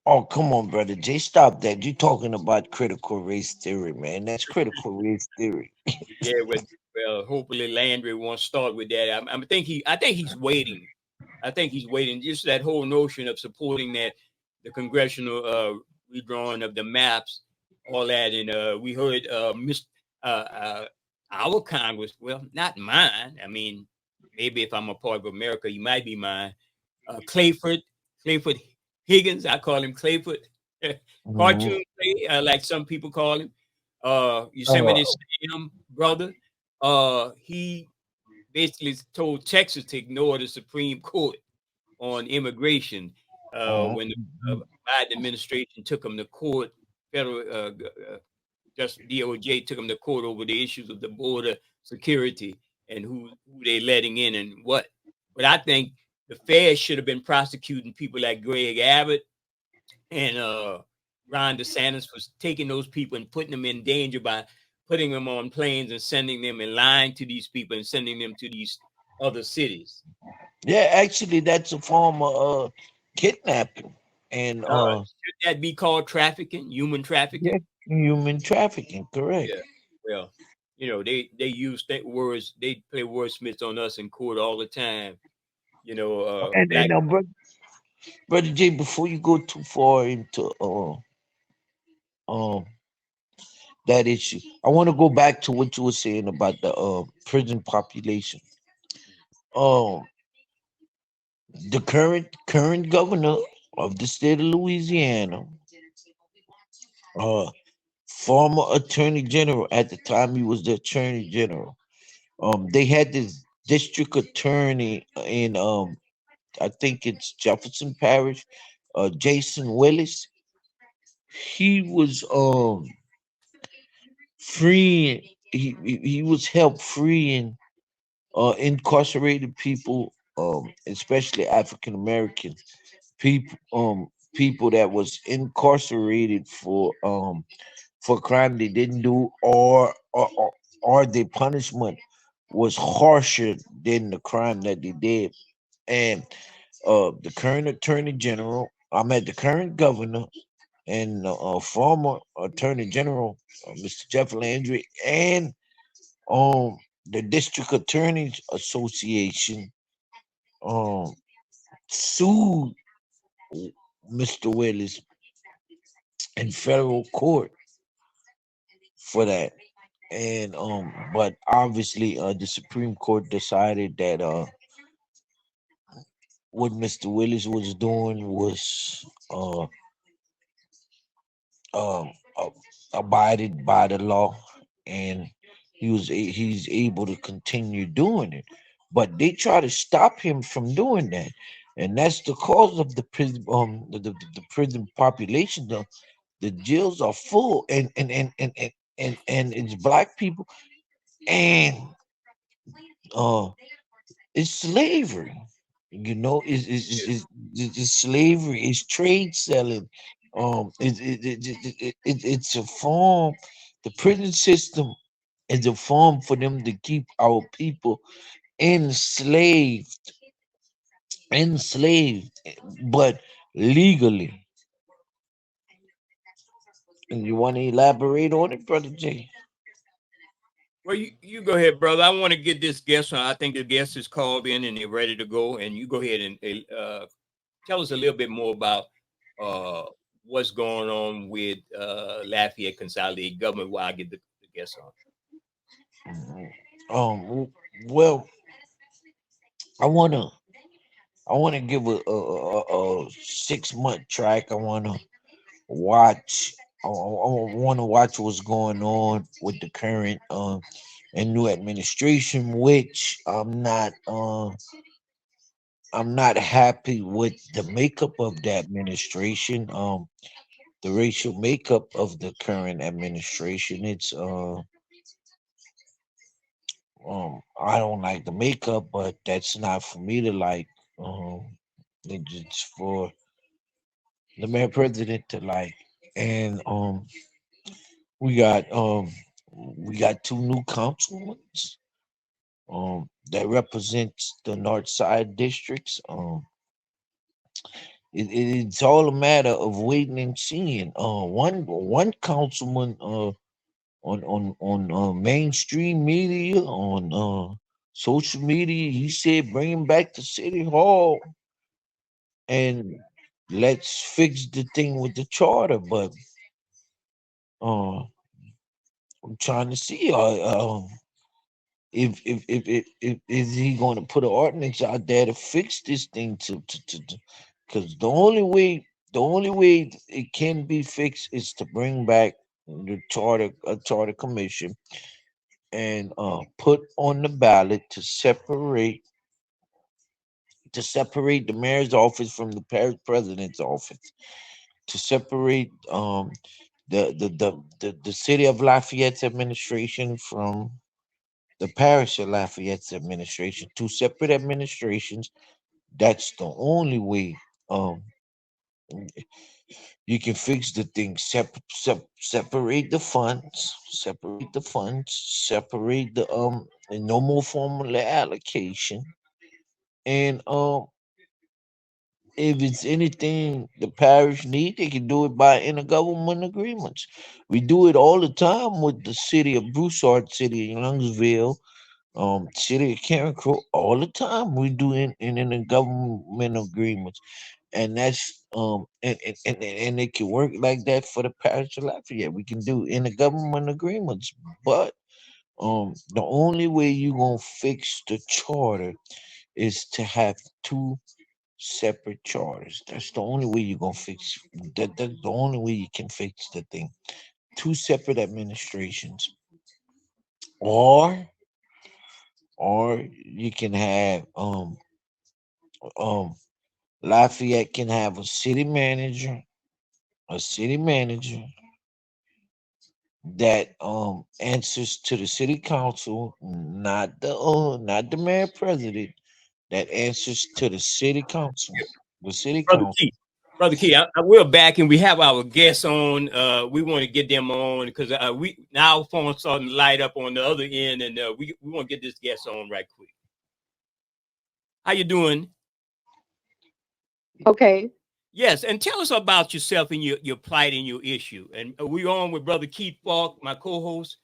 Oh, come on, brother Jay, stop that. You're talking about critical race theory, man. That's critical race theory. Yeah, well, hopefully Landry won't start with that. I think he's waiting. I think he's waiting. Just that whole notion of supporting that the congressional redrawing of the maps, all that, and we heard our Congress. Well, not mine. I mean, maybe if I'm a part of America, he might be mine. Clayford Higgins. I call him Clayford. Mhm. Cartoon Clay, like some people call him. Uh, Yosemite Sam brother. He basically told Texas to ignore the Supreme Court on immigration when the mhm. Biden administration took him to court. Federal just DOJ took him to court over the issues of the border security and who they letting in and what. But I think the feds should have been prosecuting people like Greg Abbott and Ron DeSantis was taking those people and putting them in danger by putting them on planes and sending them and lying to these people and sending them to these other cities. Yeah, actually, that's a form of kidnapping and Should that be called trafficking, human yeah, trafficking? human trafficking. Correct. Yeah. Well, they use words. They play wordsmiths on us in court all the time. And Black. brother Jay, before you go too far into um that issue, I want to go back to what you were saying about the prison population. Um, the current governor of the state of Louisiana, uh, former attorney general at the time he was the attorney general. They had this district attorney in I think it's Jefferson Parish, Jason Willis. He was freeing. He was help freeing incarcerated people, especially African American people that was incarcerated for crime they didn't do, or the punishment was harsher than the crime that they did. And the current attorney general, I'm at the current governor and former attorney general, Mr. Jeff Landry, and the district attorneys association um sued Mr. Willis in federal court for that. And but obviously the Supreme Court decided that what Mr. Willis was doing was um uh, abided by the law, and he's able to continue doing it. But they try to stop him from doing that, and that's the cause of the prison the prison population. The jails are full, and it's black people, and uh it's slavery. You know, it's slavery. It's trade selling. It's a form. The prison system is a form for them to keep our people enslaved, enslaved, but legally. And you want to elaborate on it, brother Jay? Well, you go ahead, brother. I want to get this guest on. I think the guest is called in and they're ready to go. And you go ahead and tell us a little bit more about uh, what's going on with Lafayette Consolidated Government while I get the guest on. Mhm. Well, I wanna I wanna give a 6 month track. I wanna watch. I want to watch what's going on with the current and new administration, which I'm not happy with the makeup of the administration. The racial makeup of the current administration. It's I don't like the makeup, but that's not for me to like. It's for the mayor president to like, and we got um we got two new councilmen that represents the north side districts. It's all a matter of waiting and seeing. One councilman on mainstream media on social media, he said bring him back to city hall and let's fix the thing with the charter. But uh, I'm trying to see if is he going to put an ordinance out there to fix this thing to because the only way it can be fixed is to bring back the charter a charter commission and put on the ballot to separate the mayor's office from the parish president's office, to separate the city of Lafayette's administration from the parish of Lafayette's administration, two separate administrations. That's the only way you can fix the thing. Separate the funds, separate the and no more formula allocation. And if it's anything the parish need, they can do it by intergovernment agreements. We do it all the time with the city of Broussard, city of Youngsville, city of Carencro. All the time we do in intergovernment agreements, and that's and it can work like that for the parish of Lafayette. We can do intergovernment agreements, but the only way you gonna fix the charter is to have two separate charters. That's the only way you're gonna fix that. That's the only way you can fix the thing. Two separate administrations, or you can have um Lafayette can have a city manager that answers to the city council, not the mayor president, that answers to the city council. The city Brother council. Key. Brother Key, we're back and we have our guests on. We want to get them on because we now phone's starting to light up on the other end, and we want to get this guest on right quick. How you doing? Okay. Yes, and tell us about yourself and your plight and your issue. And we're on with Brother Keith Falk, my co-host,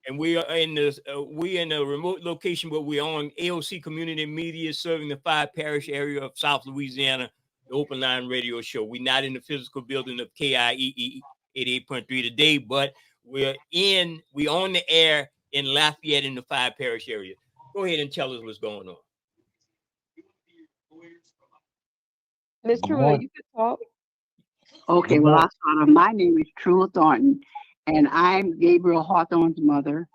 and we in a remote location, but we're on AOC Community Media, serving the 5 parish area of South Louisiana. the Open Line Radio Show. We're not in the physical building of KIEE 88.3 today, but we on the air in Lafayette in the 5 parish area. Go ahead and tell us what's going on. Miss Good Trula, morning. you can talk. Okay, Good well, morning. I'll start off. My name is Trula Thornton, and I'm Gabriel Hawthorne's mother.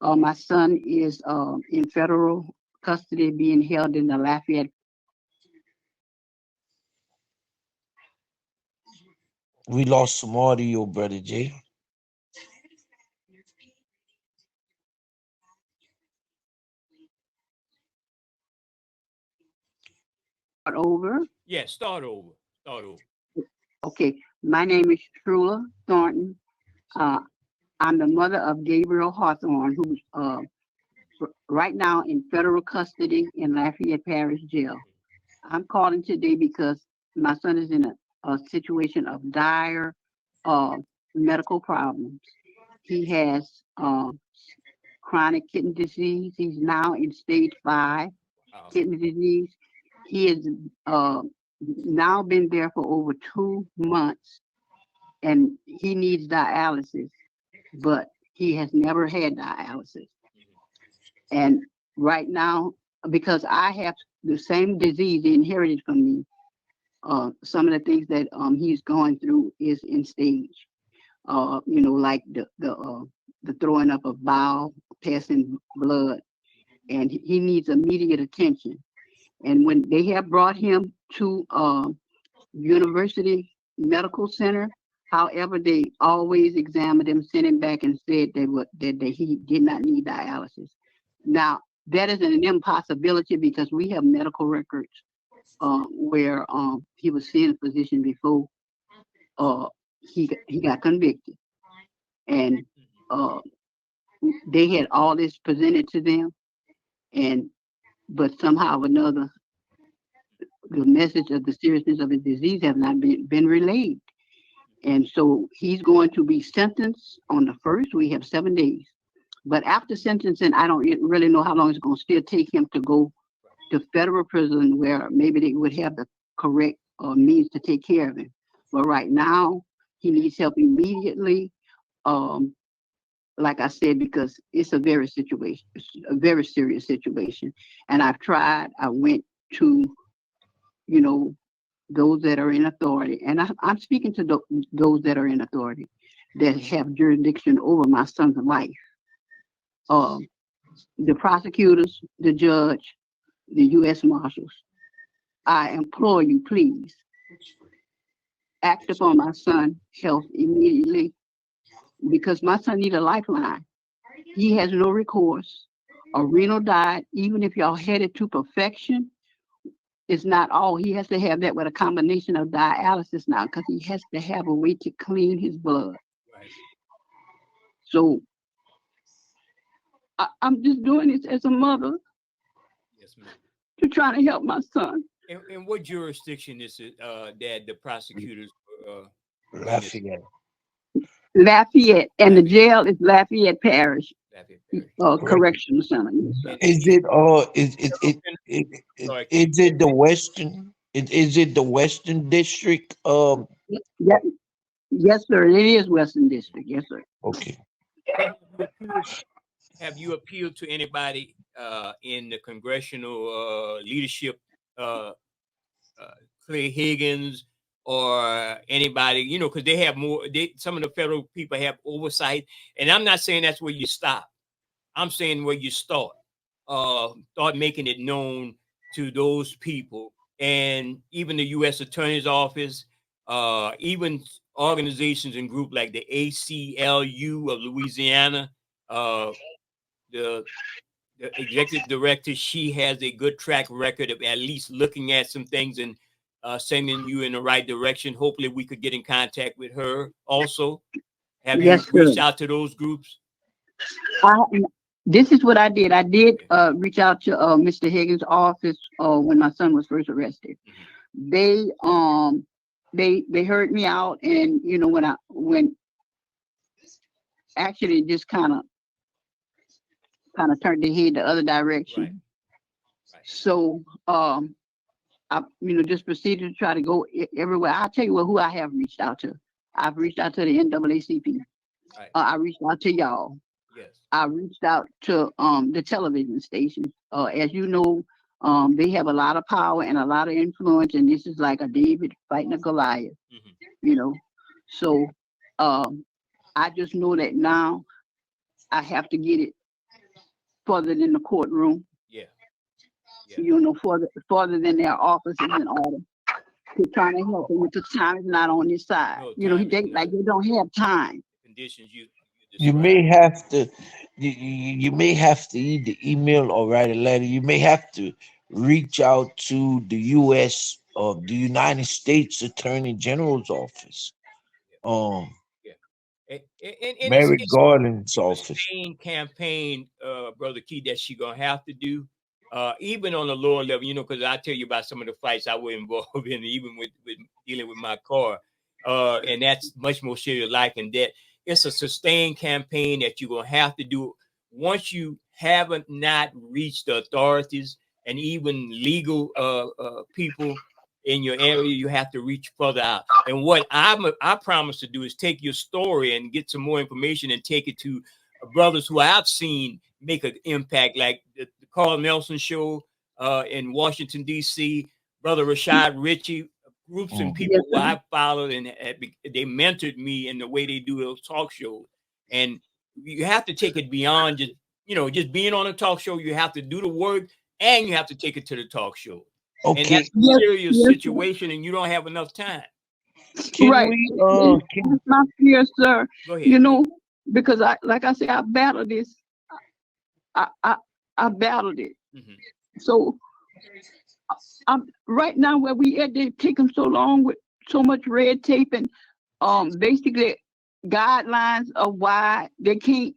My son is in federal custody, being held in the Lafayette. We lost some audio, Brother Jay. Over. Yeah, start over. Okay, my name is Trula Thornton. Uh, I'm the mother of Gabriel Hawthorne, who's right now in federal custody in Lafayette Parish Jail. I'm calling today because my son is in a situation of dire medical problems. He has chronic kidney disease. He's now in stage 5 kidney disease. He has now been there for over 2 months, and he needs dialysis, but he has never had dialysis. And right now, because I have the same disease inherited from me, some of the things that he's going through is in stage. Like the throwing up of bile, passing blood, and he needs immediate attention. And when they have brought him to University Medical Center, however, they always examined him, sent him back, and said that he did not need dialysis. Now, that is an impossibility because we have medical records where he was seeing a physician before he got convicted, and they had all this presented to them, but somehow or another, the message of the seriousness of his disease has not been relayed. And so he's going to be sentenced on the 1st. We have 7 days. But after sentencing, I don't really know how long it's going to still take him to go to federal prison where maybe they would have the correct means to take care of him. But right now, he needs help immediately. Like I said, because it's a very serious situation. And I've tried. I went to, those that are in authority, and I'm speaking to those that are in authority that have jurisdiction over my son's life. The prosecutors, the judge, the U.S. Marshals. I implore you, please, act upon my son's health immediately because my son needs a lifeline. He has no recourse. A renal diet, even if y'all headed to perfection, is not all. He has to have that with a combination of dialysis now because he has to have a way to clean his blood. Right. So I'm just doing this as a mother. Yes, ma'am. To try to help my son. And what jurisdiction is it, Dad, the prosecutors? Lafayette. Lafayette, and the jail is Lafayette Parish. Lafayette Parish. Correctional center. Is it the Western? Is it the Western District? Yeah, yes, sir. It is Western District. Yes, sir. Okay. Have you appealed to anybody in the congressional leadership, Clay Higgins, or anybody? Because they have more. Some of the federal people have oversight, and I'm not saying that's where you stop. I'm saying where you start. Start making it known to those people, and even the U.S. Attorney's Office, even organizations and groups like the ACLU of Louisiana. The executive director, she has a good track record of at least looking at some things and sending you in the right direction. Hopefully we could get in contact with her also. Have you reached out to those groups? This is what I did. I did reach out to Mr. Higgins' office when my son was first arrested. Mm-hmm. They heard me out, and when actually just kind of turned their head the other direction. Right. So just proceeded to try to go everywhere. I'll tell you who I have reached out to. I've reached out to the NAACP. Right. I reached out to y'all. Yes. I reached out to the television stations. As you know, they have a lot of power and a lot of influence, and this is like a David fighting a Goliath. Mm-hmm. So I just know that now I have to get it further than the courtroom. Yeah. Further than their offices in order to try to help them, because time is not on this side. No, They don't have time. Conditions you You described. may have to, you may have to either email or write a letter. You may have to reach out to the U.S. or the United States Attorney General's office, um, Yeah. And Merrick it's Garland's a office. sustained campaign, Brother Key, that she gonna have to do, even on a lower level, because I tell you about some of the fights I was involved in, even with dealing with my car, and that's much more serious life and death. It's a sustained campaign that you're gonna have to do once you haven't not reached the authorities and even legal people in your area. You have to reach further out. And what I promise to do is take your story and get some more information and take it to brothers who I've seen make an impact, like the Carl Nelson show in Washington, D.C., Brother Rashad Ritchie, groups and people who I followed, and they mentored me in the way they do those talk shows. And you have to take it beyond just being on a talk show. You have to do the work, and you have to take it to the talk show. And Okay, that's a serious situation, and you don't have enough time. can Right. we? That's my fear, sir. Go ahead. Because like I said, I battled this. I battled it. Mm-hmm. So I'm right now where we at. They take them so long with so much red tape and basically guidelines of why they can't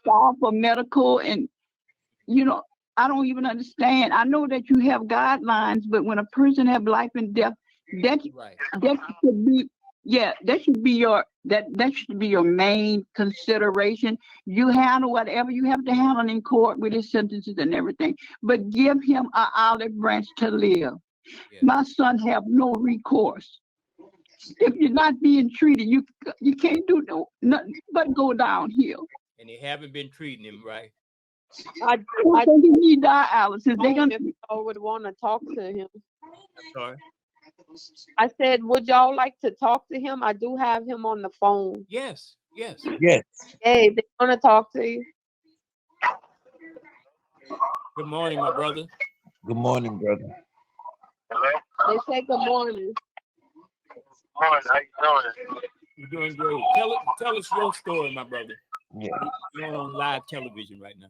file for medical, and I don't even understand. I know that you have guidelines, but when a person have life and death, that Right. that should be that should be your main consideration. You handle whatever you have to handle in court with his sentences and everything, but give him an olive branch to live. Yeah. My son have no recourse. If you're not being treated, you can't do nothing but go downhill. And they haven't been treating him right. I think he need dialysis. They gonna I would want to talk to him. Sorry. I said, would y'all like to talk to him? I do have him on the phone. Yes. Yes. Yes. Hey, they want to talk to you. Good morning, my brother. Good morning, brother. They say good morning. Morning, how you doing? You're doing great. Tell us your story, my brother. Yeah. You're on live television right now.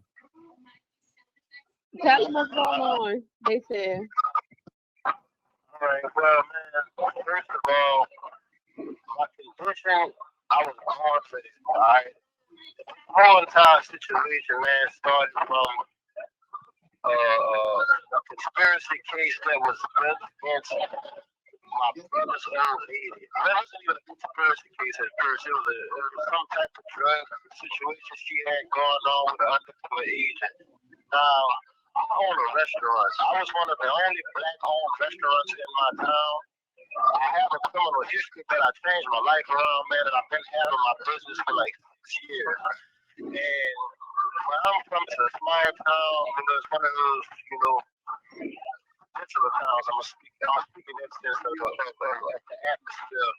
Tell them what's going on. They said. All right, well, man, first of all, my condition, I was born for this, all right? The whole entire situation, man, started from a conspiracy case that was built against my brother's old lady. It wasn't even a conspiracy case at first. It was some type of drug situation she had going on with an undercover agent. Now, I own a restaurant. I was one of the only black-owned restaurants in my town. I have a criminal history, but I changed my life around, man, and I've been having my business for like 6 years. And where I'm from, it's a small town. It's one of those, peninsula towns. I'm speaking in the sense of the atmosphere of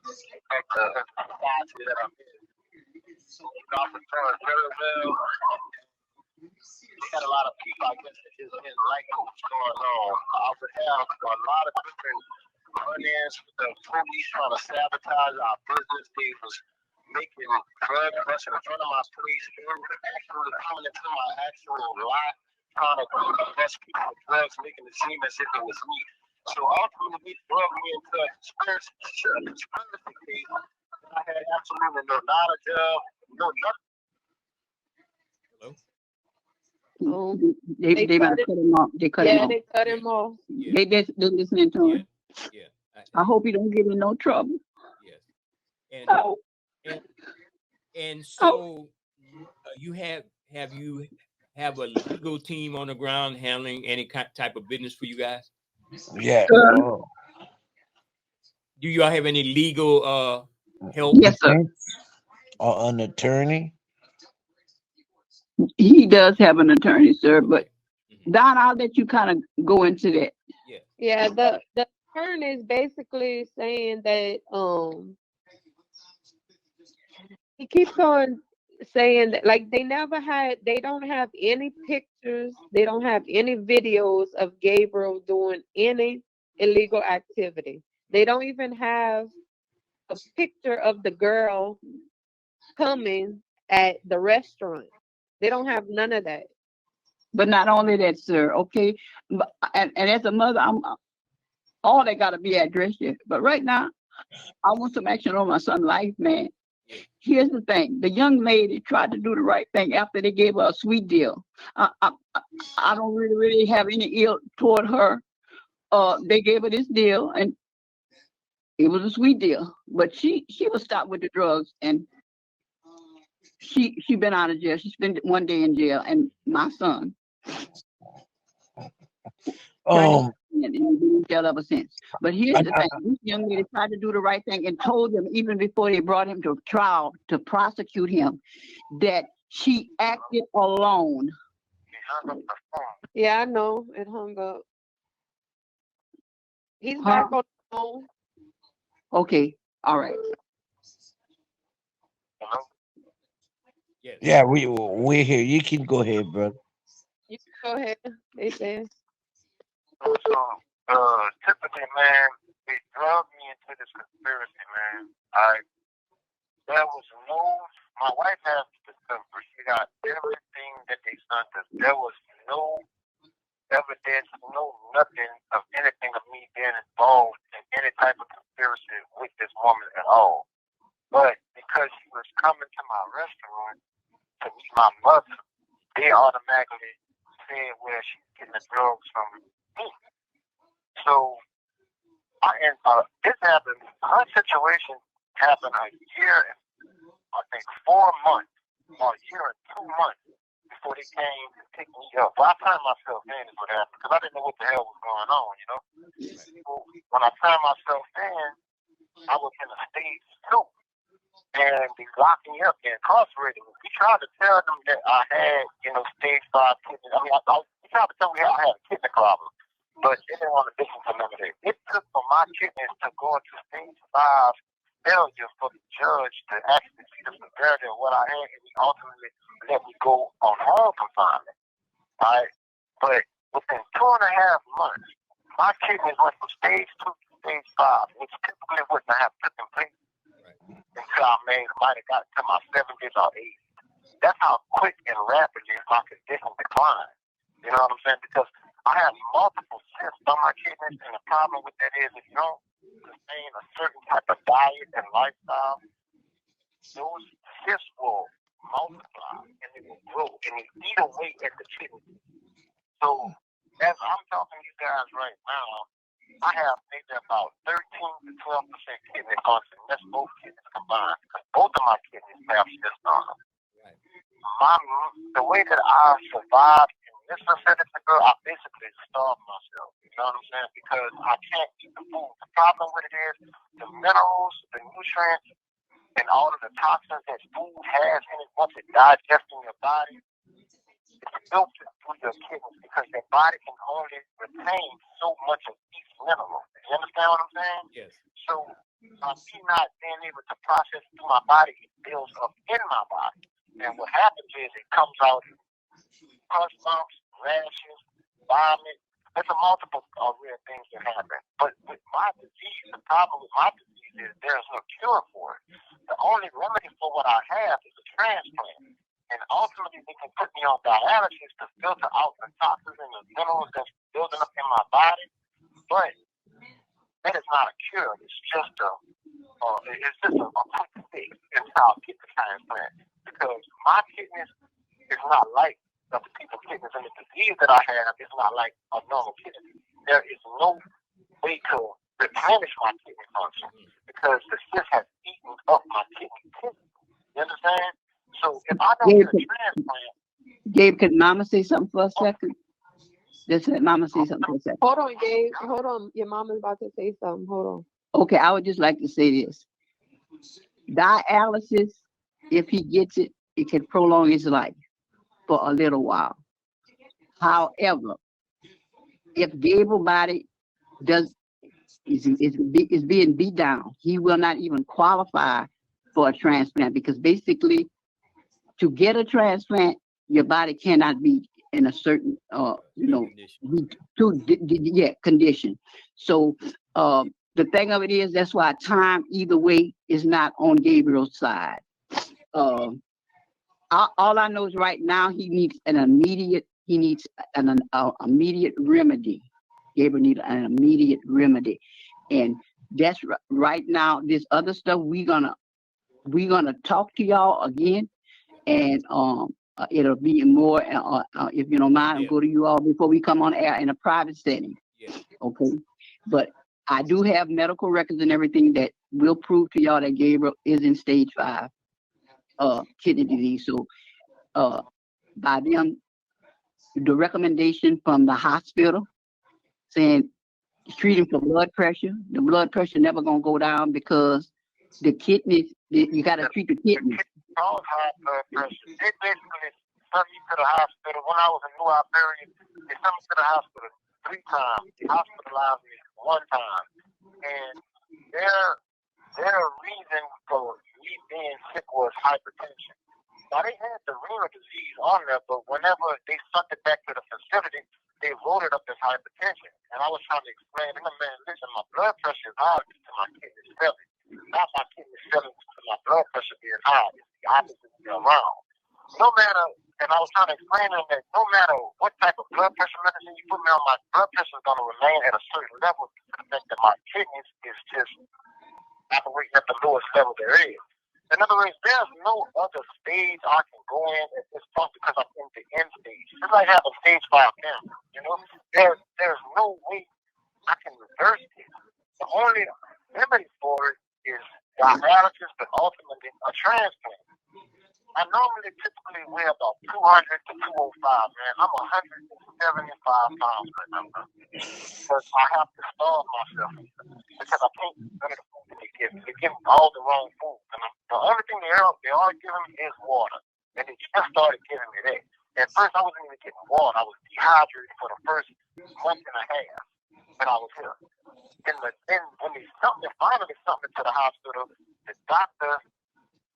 the society that I'm in. I'm doing very well. We had a lot of people, I guess, that just didn't like what was going on. I would have a lot of different run-ins with the police trying to sabotage our business. They was making drug busts in front of my police, actually coming into my actual lot, trying to bust people with drugs, making it seem as if it was me. So ultimately, they drug me into a conspiracy case that I had absolutely no knowledge of, no nothing. Hello? Oh, they better cut him off. They cut him off. they cut him off. Yeah. They listening to him. Yeah. I hope he don't get in no trouble. Yes. And Oh. and so you have have a legal team on the ground handling any type of business for you guys? Yeah. Do y'all have any legal help? Yes, sir. Or an attorney? He does have an attorney, sir. But Mhm. Don, I'll let you kind of go into that. Yeah. Yeah, the attorney is basically saying that he keeps on saying that like they don't have any pictures, they don't have any videos of Gabriel doing any illegal activity. They don't even have a picture of the girl coming at the restaurant. They don't have none of that. But not only that, sir. Okay, and as a mother, I'm all that got to be addressed here. But right now, I want some action on my son's life, man. Here's the thing: the young lady tried to do the right thing after they gave her a sweet deal. I don't really have any ill toward her. They gave her this deal, and it was a sweet deal. But she was stopped with the drugs, and she been out of jail. She spent 1 day in jail, and my son tried to Um, and he's been in jail ever since. But here's I, the thing: this young lady tried to do the right thing and told them even before they brought him to trial to prosecute him that she acted alone. He hung up the phone. Yeah, I know. It hung up. He's Huh? back on the phone. Okay, all right. Hello? Yes. yeah, we're here. You can go ahead, brother. You can go ahead. They said. So, typically, man, they drug me into this conspiracy, man. There was no, my wife has discovered, she got everything that they sent us. There was no evidence, no nothing of anything of me being involved in any type of conspiracy with this woman at all. But because she was coming to my restaurant to meet my mother, they automatically said where she's getting the drugs from me. So this happened. Her situation happened a year, I think 4 months, or a year and 2 months before they came to pick me up. Well, I turned myself in is what happened because I didn't know what the hell was going on. So when I turned myself in, I was in a stage 2, and they locked me up and incarcerated me. We tried to tell them that I had, stage 5 kidney. I mean, we tried to tell them I had a kidney problem. But they didn't want to listen to none of that. It took for my kidneys to go into stage 5 failure for the judge to actually see the severity of what I had, and he ultimately let me go on home confinement. All right, but within 2.5 months, my kidneys went from stage 2 to stage 5, which typically wouldn't have taken place until I might have got to my 70s or 80s. That's how quick and rapidly my condition declined. You know what I'm saying? Because I have multiple cysts on my kidneys, and the problem with that is if you don't sustain a certain type of diet and lifestyle, those cysts will multiply and they will grow and they eat away at the kidney. So as I'm talking to you guys right now, I have maybe about 13 to 12% kidney function. That's both kidneys combined because both of my kidneys have cysts on them. The way that I survived in this facility, girl, I basically starved myself. You know what I'm saying? Because I can't eat the food. The problem with it is the minerals, the nutrients, and all of the toxins that food has in it once it digests in your body, it's filtered through your kidneys because your body can only retain so much of each mineral. You understand what I'm saying? Yes. So me not being able to process through my body, it builds up in my body. And what happens is it comes out in pus bumps, rashes, vomit. There's a multiple real things that happen. But with my disease, the problem with my disease is there's no cure for it. The only remedy for what I have is a transplant. And ultimately, they can put me on dialysis to filter out the toxins and the minerals that's building up in my body. But that is not a cure. It's just a quick fix until I get the transplant. Because my kidneys is not like other people's kidneys, and the disease that I have is not like a normal kidney. There is no way to replenish my kidney function because the cyst has eaten up my kidney. You understand? So if I don't get a transplant, Gabe, can Mama say something for a second? Just let Mama say something for a second. Hold on, Gabe. Hold on. Your mama's about to say something. Hold on. Okay, I would just like to say this. Dialysis, if he gets it, it can prolong his life for a little while. However, if Gabriel body does is being beat down, he will not even qualify for a transplant because basically to get a transplant, your body cannot be in a certain condition. So the thing of it is that's why time either way is not on Gabriel's side. All I know is right now he needs an immediate immediate remedy. Gabriel needs an immediate remedy, and that's right now. This other stuff we're gonna talk to y'all again, and it'll be more. If you don't mind, I'll go to you all before we come on air in a private setting. Yeah. Okay, but I do have medical records and everything that will prove to y'all that Gabriel is in stage 5 kidney disease. So by them, the recommendation from the hospital saying treat him for blood pressure. The blood pressure never gonna go down because the kidneys. You got to treat the kidneys. All high blood pressure. They basically sent me to the hospital when I was in New Iberia. They sent me to the hospital 3 times. They hospitalized me 1 time, and their reason for me being sick was hypertension. Now they had the renal disease on there, but whenever they sent it back to the facility, they wrote it up as hypertension. And I was trying to explain to them, man, listen, my blood pressure is high due to my kidneys failing. Not my kidneys failing due to my blood pressure being high. It's the opposite way around. No matter, and I was trying to explain to them that no matter what type of blood pressure medicine you put me on, my blood pressure is going to remain at a certain level due to the fact that my kidneys is just operating at the lowest level there is. In other words, there's no other stage I can go in at this point because I'm in the end stage. It's like having stage 5 cancer. You know, there's no way I can reverse it. The only remedy for it is dialysis, but ultimately a transplant. I normally typically weigh about 200 to 205, man. I'm 175 pounds right now. Because I have to starve myself because I can't eat none of the food that they give me. They give me all the wrong food. And the only thing they are giving me is water. And they just started giving me that. At first, I wasn't even getting water. I was dehydrated for the first month and a half when I was here. And then when they finally sent me to the hospital, the doctor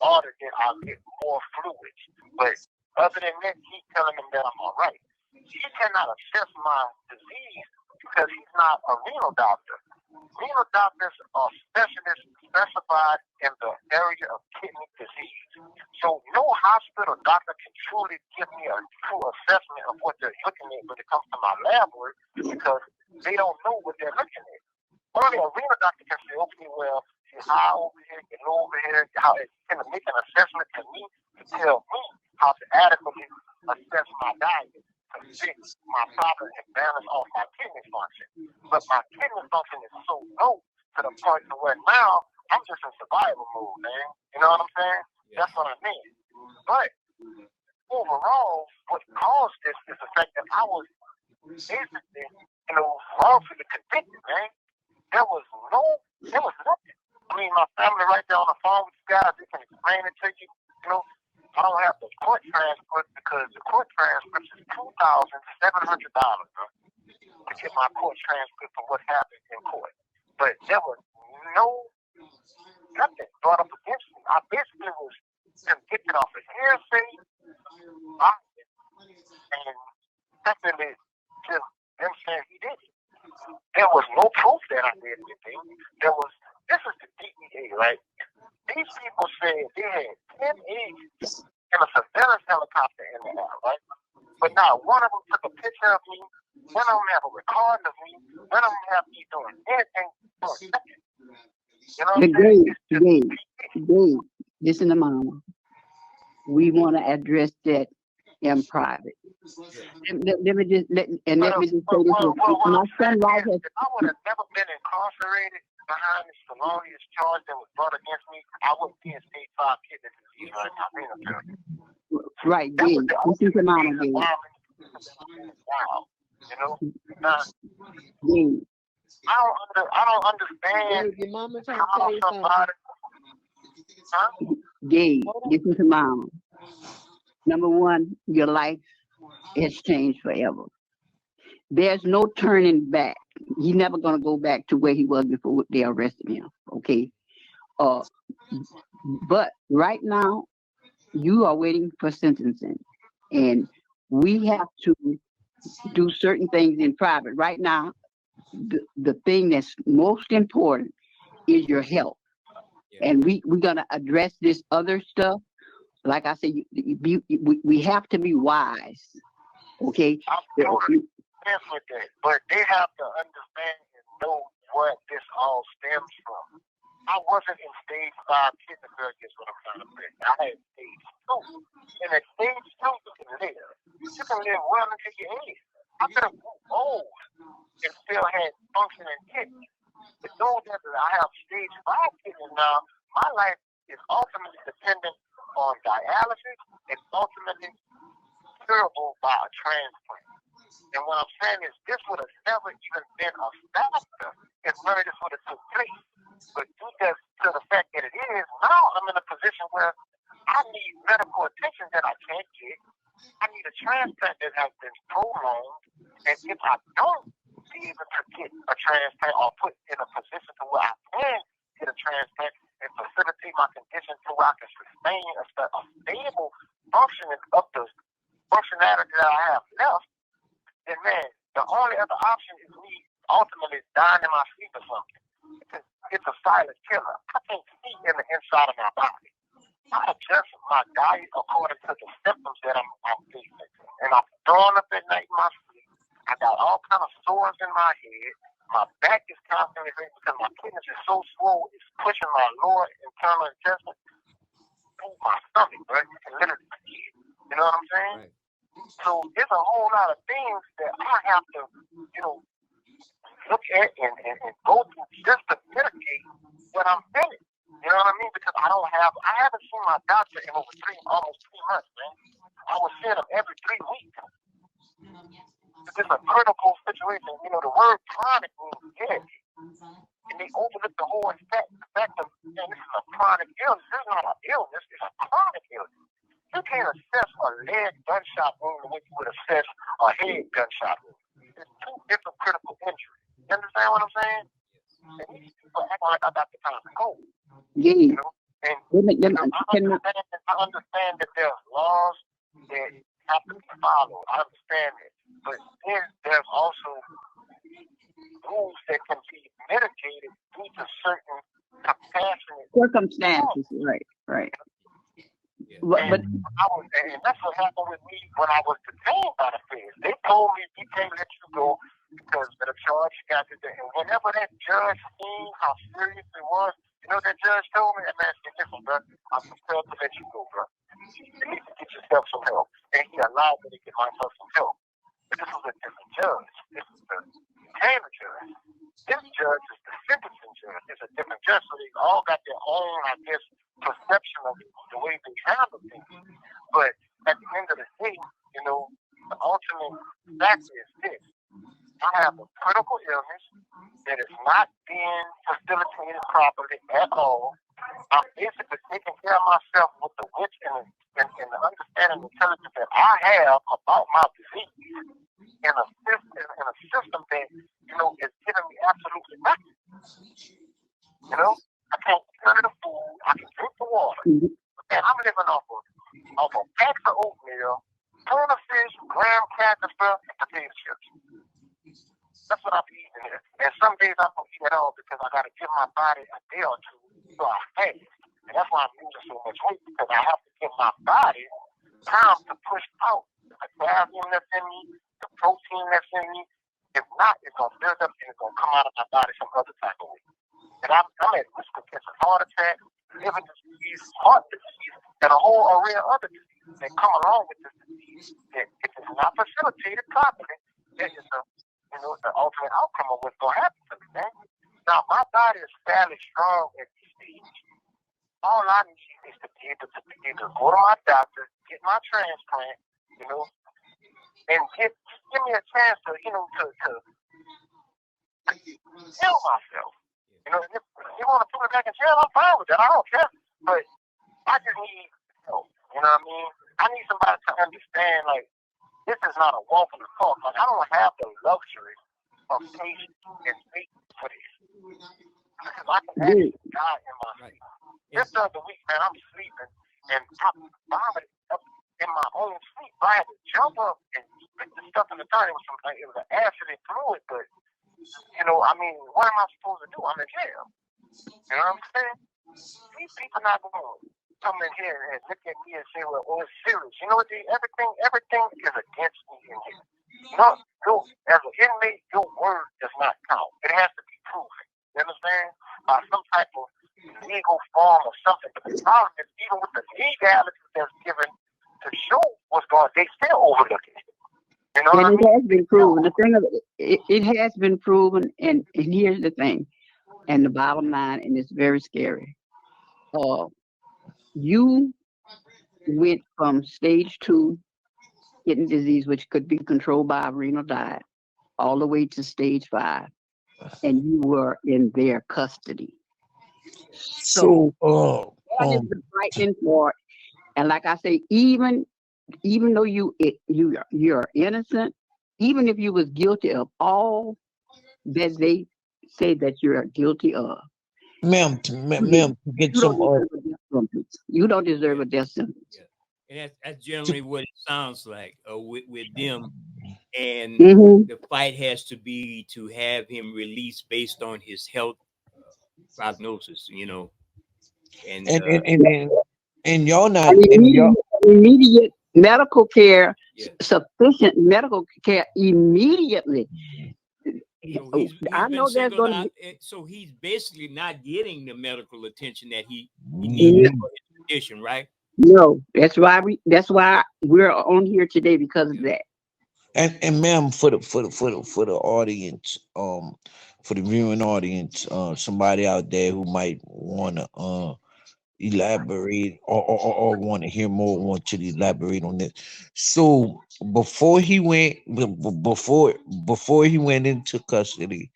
ordered that I get more fluids. But other than that, he's telling them that I'm all right. He cannot assess my disease because he's not a renal doctor. Renal doctors are specialists specified in the area of kidney disease. So no hospital doctor can truly give me a true assessment of what they're looking at when it comes to my lab work because they don't know what they're looking at. Only a renal doctor can say, okay, well, you're high over here, you're low over here, how it can make an assessment to me to tell me how to adequately assess my diet to fix my problem and balance off my kidney function. But my kidney function is so low to the point to where now I'm just in survival mode, man. You know what I'm saying? Yeah. That's what I mean. But overall, what caused this is the fact that I was basically, wrongfully convicted, man. There was nothing. I mean, my family right there on the phone with you guys, they can explain it to you. You know, I don't have the court transcript because the court transcript is $2,700, bro, to get my court transcript of what happened in court. But there was nothing brought up against me. I basically was convicted off of hearsay, and definitely just them saying he did it. There was no proof that I did anything. This is the DEA, right? These people said they had 10 agents in a surveillance helicopter in the air, right? But now one of them took a picture of me, one of them have a recording of me, one of them have me doing anything for a second. You know what I'm saying? Dave, listen to Mama. We want to address that in private. Let me just say this. My son Life has. If I would have never been incarcerated behind this felonious charge that was brought against me, I wouldn't be in stage 5 kidney disease right now. Right, That was Gabe. the Listen to ultimate Mama, reason Gabe. why I'm in the position that I'm in now. You know, now Gabe. I don't understand Gabe, your mama trying how to tell you something. somebody, huh? Gabe, Hold on. listen to Mama. Number one, your life has changed forever. There's no turning back. He's never gonna go back to where he was before they arrested him. Okay. Uh, but right now you are waiting for sentencing, and we have to do certain things in private. Right now, the thing that's most important is your health, Yeah. and we're gonna address this other stuff. Like I said, we have to be wise. Okay. I'm totally against with that, but they have to understand and know what this all stems from. I wasn't in stage 5 kidney failure, is what I'm trying to say. I had stage 2. And at stage 2, you can live. You can live well into your age. I could have grew old and still had functioning kidneys. But knowing that I have stage 5 kidneys now, my life is ultimately dependent on dialysis and ultimately curable by a transplant. And what I'm saying is this would have never even been a factor if none of this would have took place. But due to the fact that it is, now I'm in a position where I need medical attention that I can't get. I need a transplant that has been prolonged. And if I don't be able to get a transplant or put in a position to where I can get a transplant and facilitate my condition to where I can sustain a stable functioning of the functionality that I have left, then man, the only other option is me ultimately dying in my sleep or something. Because it's a silent killer. I can't see in the inside of my body. I adjust my diet according to the symptoms that I'm facing. And I'm throwing up at night in my sleep. I got all kind of sores in my head. My back is constantly hurting because my kidneys are so swollen, it's pushing my lower internal intestine through my stomach, bro. You can literally see it. You know what I'm saying? Right. So there's a whole lot of things that I have to, look at and go through just to mitigate what I'm feeling. You know what I mean? Because I haven't seen my doctor in almost 3 months, man. I was seeing him every 3 weeks. It's a critical situation. You know, the word chronic means dead. And they overlook the whole fact of, man, this is a chronic illness. This is not an illness, it's a chronic illness. You can't assess a lead gunshot wound the way you would assess a head gunshot wound. It's 2 different critical injuries. You understand what I'm saying? And these people act like I got the time to go. Gabe. You know? And I understand that there's laws that have to be followed. I understand it. But then there's also rules that can be mitigated due to certain compassionate circumstances. Right. Yeah. And that's what happened with me when I was detained by the feds. They told me we can't let you go because of the charge you got to do. And whenever that judge seen how serious it was, you know, that judge told me, that man said, listen, bro, I'm compelled to let you go, bro. You need to get yourself some help. And he allowed me to get myself some help. But this was a different judge. This is the detainer judge. This judge is the sentencing judge. It's a different judge. So they all got their own, I guess, perception of the way they handle things. But at the end of the day, you know, the ultimate fact is this. I have a critical illness that is not being facilitated properly at all. I'm basically taking care of myself with the wits and the understanding and intelligence that I have about my disease in a system that, you know, is giving me absolutely nothing. You know, I can't eat none of the food. I can drink the water. And I'm living off of packs of oatmeal, tuna fish, graham crackers, and potato chips. That's what I'm eating here. And some days I don't eat at all because I got to give my body a day or two so I fast. And that's why I'm losing so much weight, because I have to give my body time to push out the calcium that's in me, the protein that's in me. If not, it's going to build up and it's going to come out of my body some other type of way. And I'm at risk of catching heart attack, liver disease, heart disease, and a whole array of other diseases that come along with this disease that if it's not facilitated properly, that is the ultimate outcome of what's going to happen to me, man. Now, my body is fairly strong at this stage. All I need is to be able to go to my doctor, get my transplant, you know, and give me a chance to, you know, to heal myself. You know, if you want to put me back in jail, I'm fine with that. I don't care. But I just need help. You know what I mean? I need somebody to understand, like, this is not a walk in the park. Like, I don't have the luxury of patience and waiting for this. Because I can actually die in my sleep. This other week, man, I'm sleeping and I vomited up in my own sleep. I had to jump up and spit the stuff in the toilet. It was an acid and fluid, but you know, I mean, what am I supposed to do? I'm in jail. You know what I'm saying? These people not going to come in here and look at me and say, well, oh, it's serious. You know what? Everything is against me in here. No, as an inmate, your word does not count. It has to be proven. You understand? By some type of legal form or something. But the problem is, even with the legality that's given to show what's going on, they still overlook it. You know what I And mean? it has been proven. The thing of it has been proven. And here's the thing, and the bottom line, and it's very scary. You went from stage 2 kidney disease, which could be controlled by a renal diet, all the way to stage 5, and you were in their custody. So that is the frightening part. And like I say, even though you're innocent, even if you was guilty of all that they say that you're guilty of, ma'am, to get you some don't deserve a death sentence. You don't deserve a death sentence. Yeah. And that's generally what it sounds like with them. And Mhm. the fight has to be to have him released based on his health prognosis, you know. And and y'all not And and y'all immediate medical care, yeah. sufficient medical care immediately. So he's I been know there's singled going to out. So he's basically not getting the medical attention that he be needs for his condition, right? no. That's why we're on here today, because of that. and ma'am, for the audience, for the viewing audience, somebody out there who might want to elaborate or want to hear more, want to elaborate on this. So before he went into custody,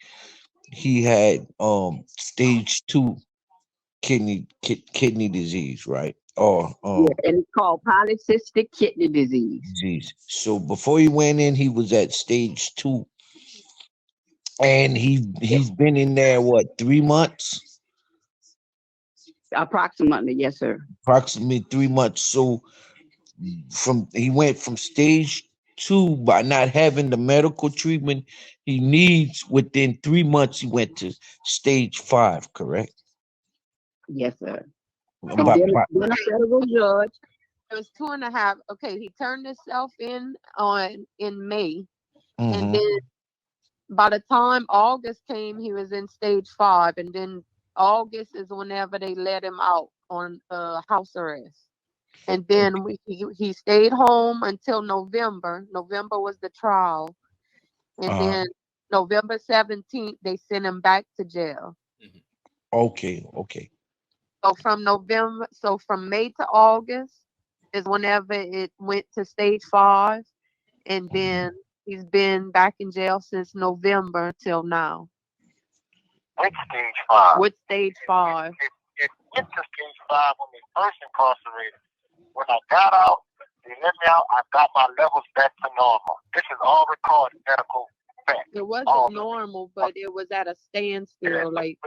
he had stage 2 kidney disease, right? Or Yeah, and it's called polycystic kidney disease. disease. So before he went in, he was at stage 2, and he's been in there what, 3 months? Approximately, yes, sir. Approximately 3 months. So he went from stage 2 by not having the medical treatment he needs. Within 3 months, he went to stage 5. Correct? Yes, sir. And By, then a federal judge. It was 2.5. Okay, he turned himself in in May, and mhm. then by the time August came, he was in stage 5, and then August is whenever they let him out on house arrest. And then he stayed home until November. November was the trial, and uh, then November 17th they sent him back to jail. Mhm. okay. So from May to August is whenever it went to stage 5, and then he's been back in jail since November till now. With stage 5. With stage 5. It went to stage 5 when they first incarcerated. When I got out, they let me out. I got my levels back to normal. This is all recorded medical fact. It wasn't normal, but it was at a standstill. Like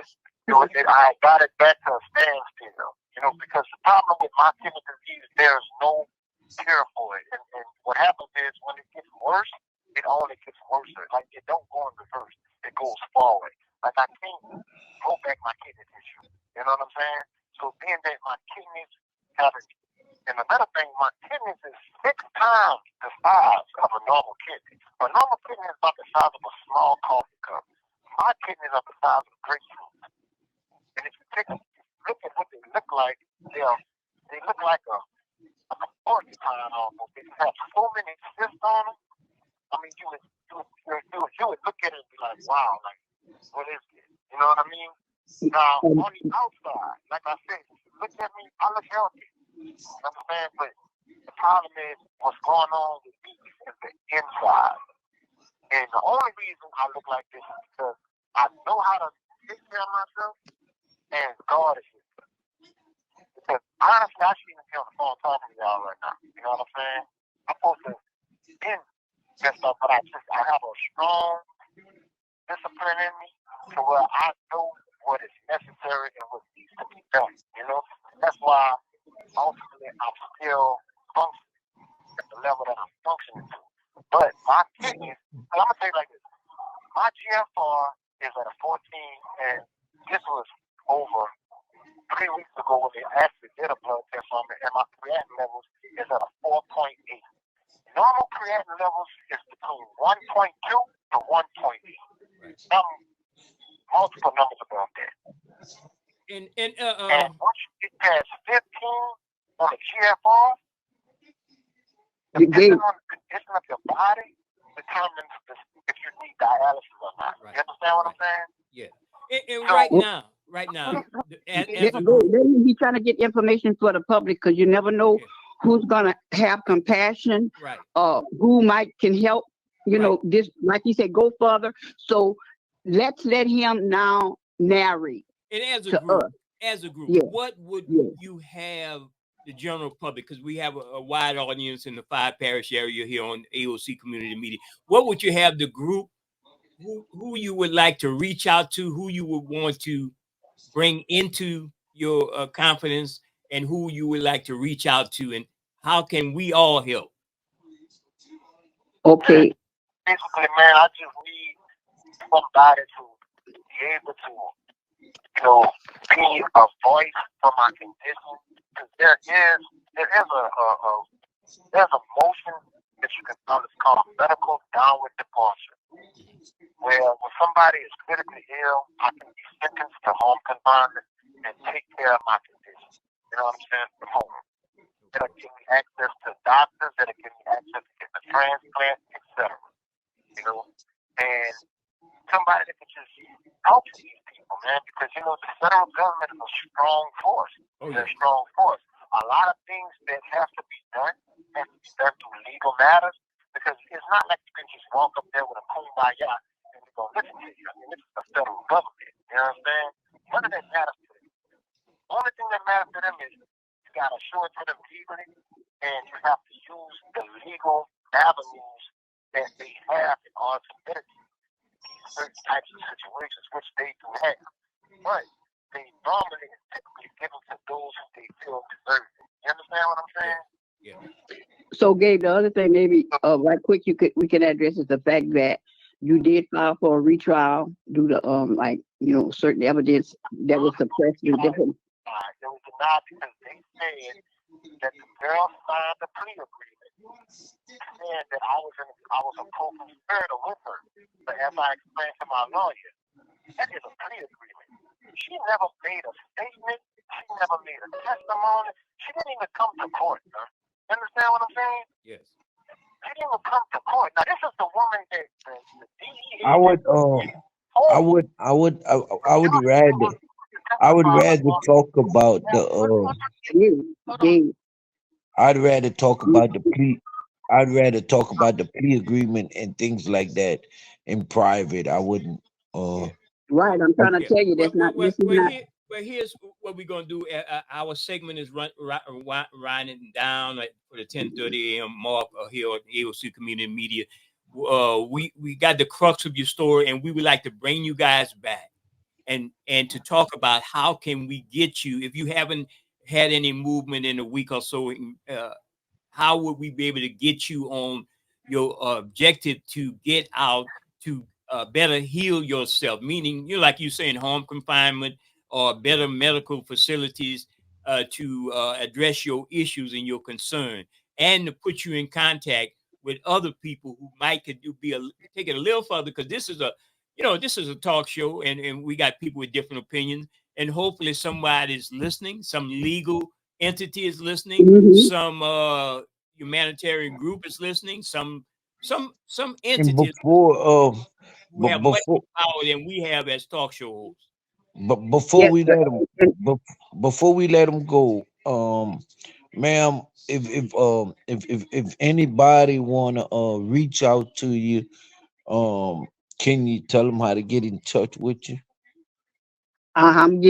I got it back to a standstill. You know, because the problem with my kidney disease, there's no cure for it. And what happens is when it gets worse, it only gets worse. Like it don't go in reverse. It goes forward. Like I can't grow back my kidney tissue. You know what I'm saying? So being that my kidneys have it, and another thing, my kidneys is 6 times the size of a normal kidney. A normal kidney is about the size of a small coffee cup. My kidneys are the size of a grapefruit. And if you look at what they look like, they look like a porcupine almost. They have so many cysts on them. I mean, you would look at it and be like, wow, like, what is this? You know what I mean? Now, on the outside, like I said, look at me, I look healthy. You understand? But the problem is what's going on with me is the inside. And the only reason I look like this is because I know how to take care of myself, and God is with me. Because honestly, I shouldn't be on the phone talking to y'all right now. You know what I'm saying? I'm supposed to end that stuff, but I have a strong discipline in me to where I know what is necessary and what needs to be done. You know, and that's why ultimately I'm still functioning at the level that I'm functioning to. But my kidneys, I'm gonna say it like this: my GFR is at a 14, and this was over 3 weeks ago when they actually did a blood test on me, and my creatinine levels is at a 4.8. Normal creatinine levels is between 1.2 to 1.8. Some multiple numbers above that. And once you get past 15 on the GFR, the condition of your body determines if you need dialysis or not. Right. You understand what I'm saying? Yeah. And so, right now, he's trying to get information for the public, because you never know who's gonna have compassion, right? Who can help. You know, this, like you said, go further. So let's let him now narrate. And as a group, what would you have the general public, because we have a wide audience in the 5 parish area here on AOC Community Media, what would you have the group, who you would like to reach out to, who you would want to bring into your confidence, and who you would like to reach out to, and how can we all help? Okay. Basically, man, I just need somebody to be able to, be a voice for my condition. Because there's a motion that you can call, it's called medical downward departure, where when somebody is critically ill, I can be sentenced to home confinement and take care of my condition. You know what I'm saying? From home. That'll give me access to doctors, that'll give me access to get a transplant, etc. You know, and somebody that can just help these people, man, because the federal government is a strong force. They're a strong force. A lot of things that have to be done through legal matters, because it's not like you can just walk up there with a kumbaya and they're gonna listen to you. I mean, this is the federal government. You know what I'm saying? None of that matters to them. The only thing that matters to them is you gotta show it to them legally, and you have to use the legal avenues that they have in order to mitigate these certain types of situations, which they do have. But they normally and typically give them to those who they feel deserve it. You understand what I'm saying? Yeah. So, Gabe, the other thing, maybe right quick, we can address is the fact that you did file for a retrial due to certain evidence that was suppressed in different. It was denied because they said that the girl signed the plea agreement, saying that I was a co-conspirator with her. But as I explained to my lawyer, that is a plea agreement. She never made a statement. She never made a testimony. She didn't even come to court, sir. You understand what I'm saying? Yes. She didn't even come to court. Now, this is the woman that the DEA. I would rather talk about I'd rather talk about the plea. I'd rather talk about the plea agreement and things like that in private. I wouldn't. Right, I'm trying to tell you that's not. Here's what we're gonna do. Our segment is running down for the 10:30 a.m. mark here on AOC Community Media. We got the crux of your story, and we would like to bring you guys back and to talk about how can we get you, if you haven't had any movement in a week or so, how would we be able to get you on your objective to get out to better heal yourself, meaning like you saying, home confinement or better medical facilities to address your issues and your concern, and to put you in contact with other people who might take it a little further, because this is a talk show, and we got people with different opinions, and hopefully somebody's listening, some legal entity is listening, some humanitarian group is listening, some entities before who have much more power than we have as talk show hosts. But before we let them go, ma'am, if anybody wanna reach out to you, can you tell them how to get in touch with you? I'm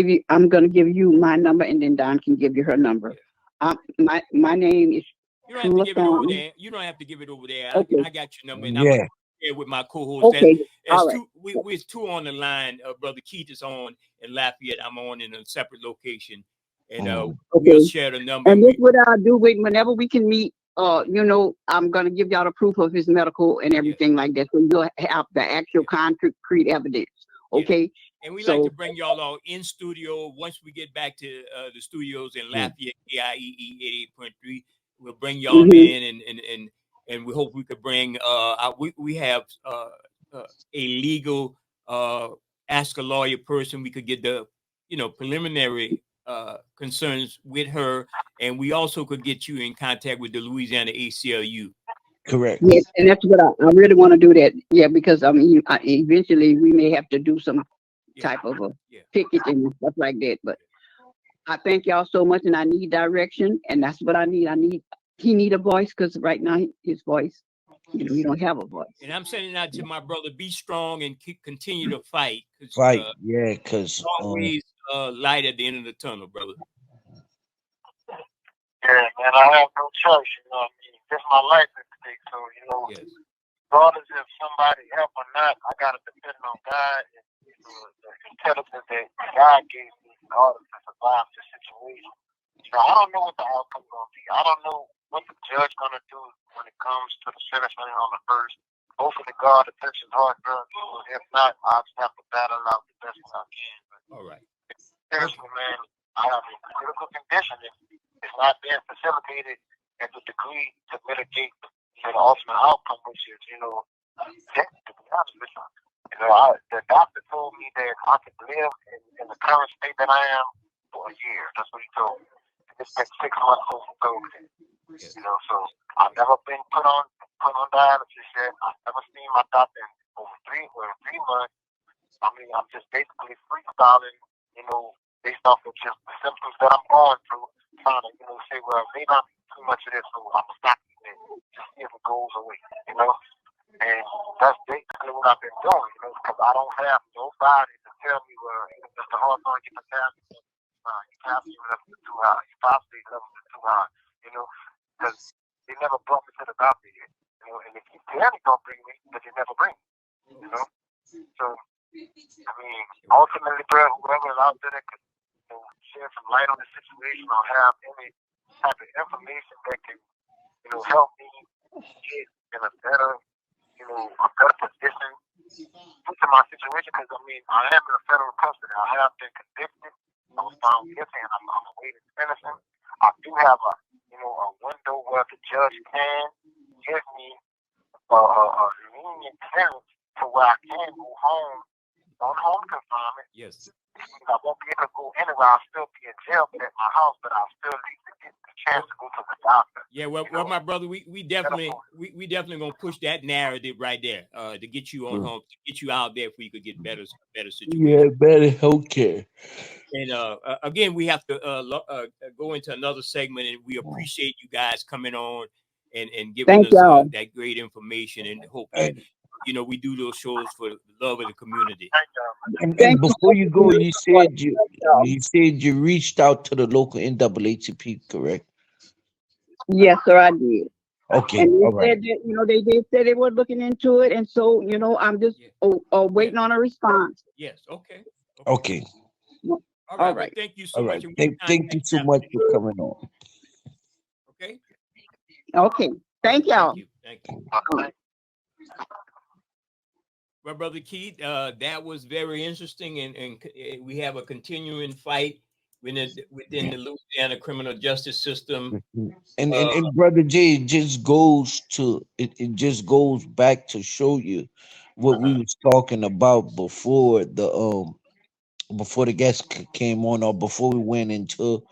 gonna give you my number, and then Don can give you her number. Yeah. My name is You don't have to Trula give it over Thornton. there. You don't have to give it over there. Okay, I got your number, and I'm gonna Yeah, share with my co-host. okay, As all right. two, we're two on the line. Brother Keith is on in Lafayette. I'm on in a separate location, and mhm, we'll Okay, share the number. and And this we what I'll do. Whenever we can meet, I'm gonna give y'all the proof of his medical and yes, everything like that, so you'll have the actual yes, concrete evidence. yes. Okay, And we like to so bring y'all all in studio. Once we get back to the studios in mm, Lafayette, KIEE 88.3, we'll bring y'all mhm. in, and we hope we could bring. We have uh, a legal ask a lawyer person. We could get the preliminary concerns with her, and we also could get you in contact with the Louisiana ACLU. correct. Yes, and that's what I really want to do that. Yeah, because I mean, eventually we may have to do some Yeah, type of a yeah. ticketing and stuff like that. But I thank y'all so much, and I need direction, and that's what I need. He need a voice because right now his voice, he don't have a voice. And I'm sending out to my brother. Be strong and continue to fight, because Fight, yeah, cause always light at the end of the tunnel, brother. Yeah, man, I have no choice, you know what I mean? This is my life at stake, so, Yes, regardless if somebody help or not, I gotta depend on God and the intelligence that God gave me in order to survive this situation. I don't know what the outcome gonna be. I don't know what the judge gonna do when it comes to the sentencing on the first. Hopefully God attention hard drugs. If not, I'll just have to battle out the best I can. But all right. seriously, man, I have a critical condition. It's not being facilitated at the degree to mitigate the ultimate outcome, which is, death, to be honest with you. The doctor told me that I could live in the current state that I am for a year. That's what he told me. And it's been 6 months since he told me that. Yes. So I've never been put on dialysis yet. I've never seen my doctor in over 3 months. I mean, I'm just basically freestyling, based off of just the symptoms that I'm going through, trying to, say, well, maybe I'm too much of this, so I'm gonna stop eating it, just see if it goes away, And that's basically what I've been doing, because I don't have nobody to tell me, well, Mr. Hawthorne, get the potassium, your calcium levels are too high, your phosphate levels are too high, because they never brought me to the doctor yet, and they keep saying they're gonna bring me, but they never bring me, So, I mean, ultimately, bro, whoever is out there that could shed some light on the situation or have any type of information that can, help me get in a better position due to my situation. Because I mean, I am in a federal custody. I have been convicted. I was found guilty, and I'm awaiting sentencing. I do have a window where the judge can give me a lenient sentence to where I can go home on home confinement. Yes. I won't be able to go anywhere. I'll still be in jail, but at my house, but I'll still need to get the chance to go to the doctor. Yeah, well, my brother, we definitely gonna push that narrative right there, to get you on mm, home, to get you out there, if we could get better yeah, situation. better healthcare. And again, we have to go into another segment, and we appreciate you guys coming on and giving Thank us y'all. that great information, and hope that And, we do those shows for the love of the community. Thank y'all. and Thank you before so you much for go, your support. Thank y'all. you said you reached out to the local NAACP, correct? Yes, sir, I did. Okay, And they all right. said that, they did say they were looking into it. And so, I'm just Yeah, yeah, waiting on a response. yes. Okay, okay. Okay, All All right. Well, right. thank you so all much, right. and we'll Thank contact you you so after much this. for coming on. Okay. Okay. All Thank right. Thank y'all. you. Thank you. All right. Well, Brother Keith, that was very interesting, and we have a continuing fight within the Louisiana criminal justice system. Mhm. And, Uh, and and brother Jay, it just goes back to show you what we was talking about before the guest came on, or before we went into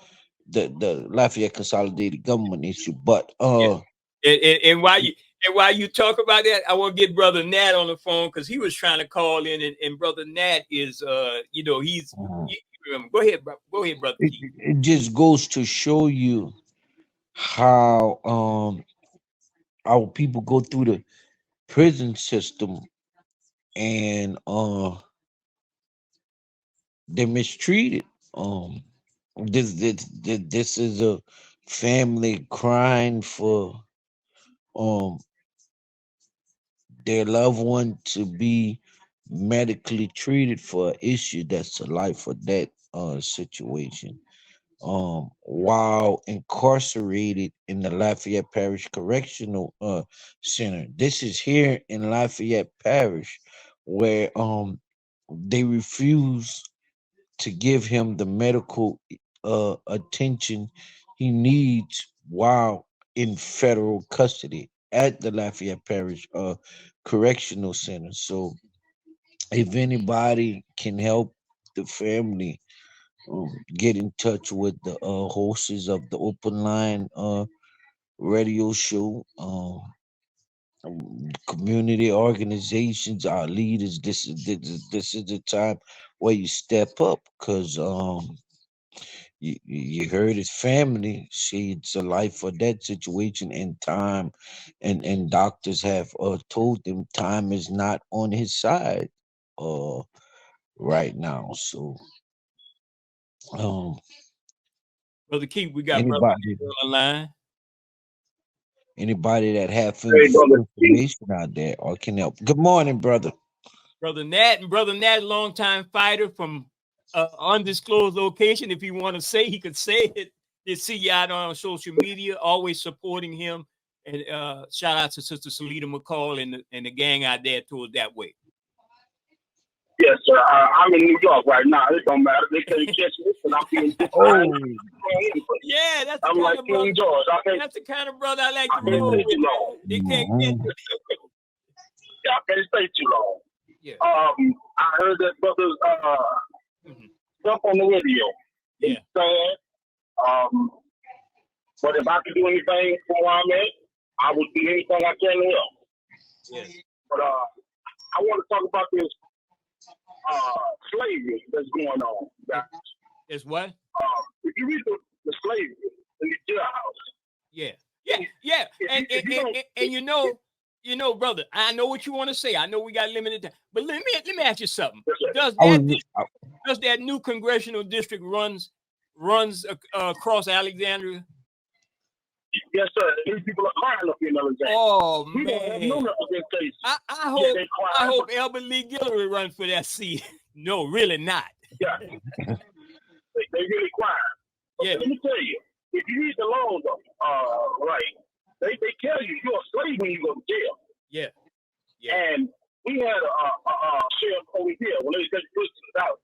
the Lafayette consolidated government issue. But yeah. And while you talk about that, I want to get Brother Nat on the phone, because he was trying to call in, and Brother Nat is uh, go ahead, Brother it, Keith. it just goes to show you how our people go through the prison system and they're mistreated. Um, this is a family crying for um their loved one to be medically treated for an issue that's a life or death situation. While incarcerated in the Lafayette Parish Correctional Center. This is here in Lafayette Parish where they refuse to give him the medical attention he needs while in federal custody at the Lafayette Parish Correctional Center. So if anybody can help the family get in touch with the hosts of the Open Line radio show, community organizations, our leaders. This is the time where you step up because you heard his family say it's a life or death situation, and time, and doctors have told them time is not on his side uh right now. So um Brother Keith, we got Brother anybody Nate on the line. anybody that have Hey, brother. information out there or can help. Good morning, brother. Brother Nat, and Brother Nat, longtime fighter from undisclosed location. If he want to say, he could say it. They see you out on social media, always supporting him. And shout out to Sister Salita McCall and the gang out there towards that way. Yes, sir. I'm in New York right now. It don't matter. They can't catch me because I'm being Oh, Yeah, that's the I'm kind like of brother. King George. That's the kind of brother I like to can't roll stay with. too long. They can't get I can't stay too long. Yeah. I heard that brother's stuff on the radio. Yeah. It's sad. But if I could do anything for where I'm at, I would do anything I can to help. Yes. But I want to talk about this slavery that's going on. It's what? If you read the slavery in the jailhouse. Yeah. And you know, brother, I know what you want to say. I know we got limited time, but let me ask you something. Does that new congressional district runs across Alexandria? Yes, sir. These people are crying up in Alexandria. Oh we don't have no man! representation. I hope Albert Lee Guillory runs for that seat. No, really not. Yeah, they really crying. Yeah. Let me tell you, if you read the laws, right, they tell you you're a slave when you go to jail. Yeah. And we had a sheriff over here when they said Christians out.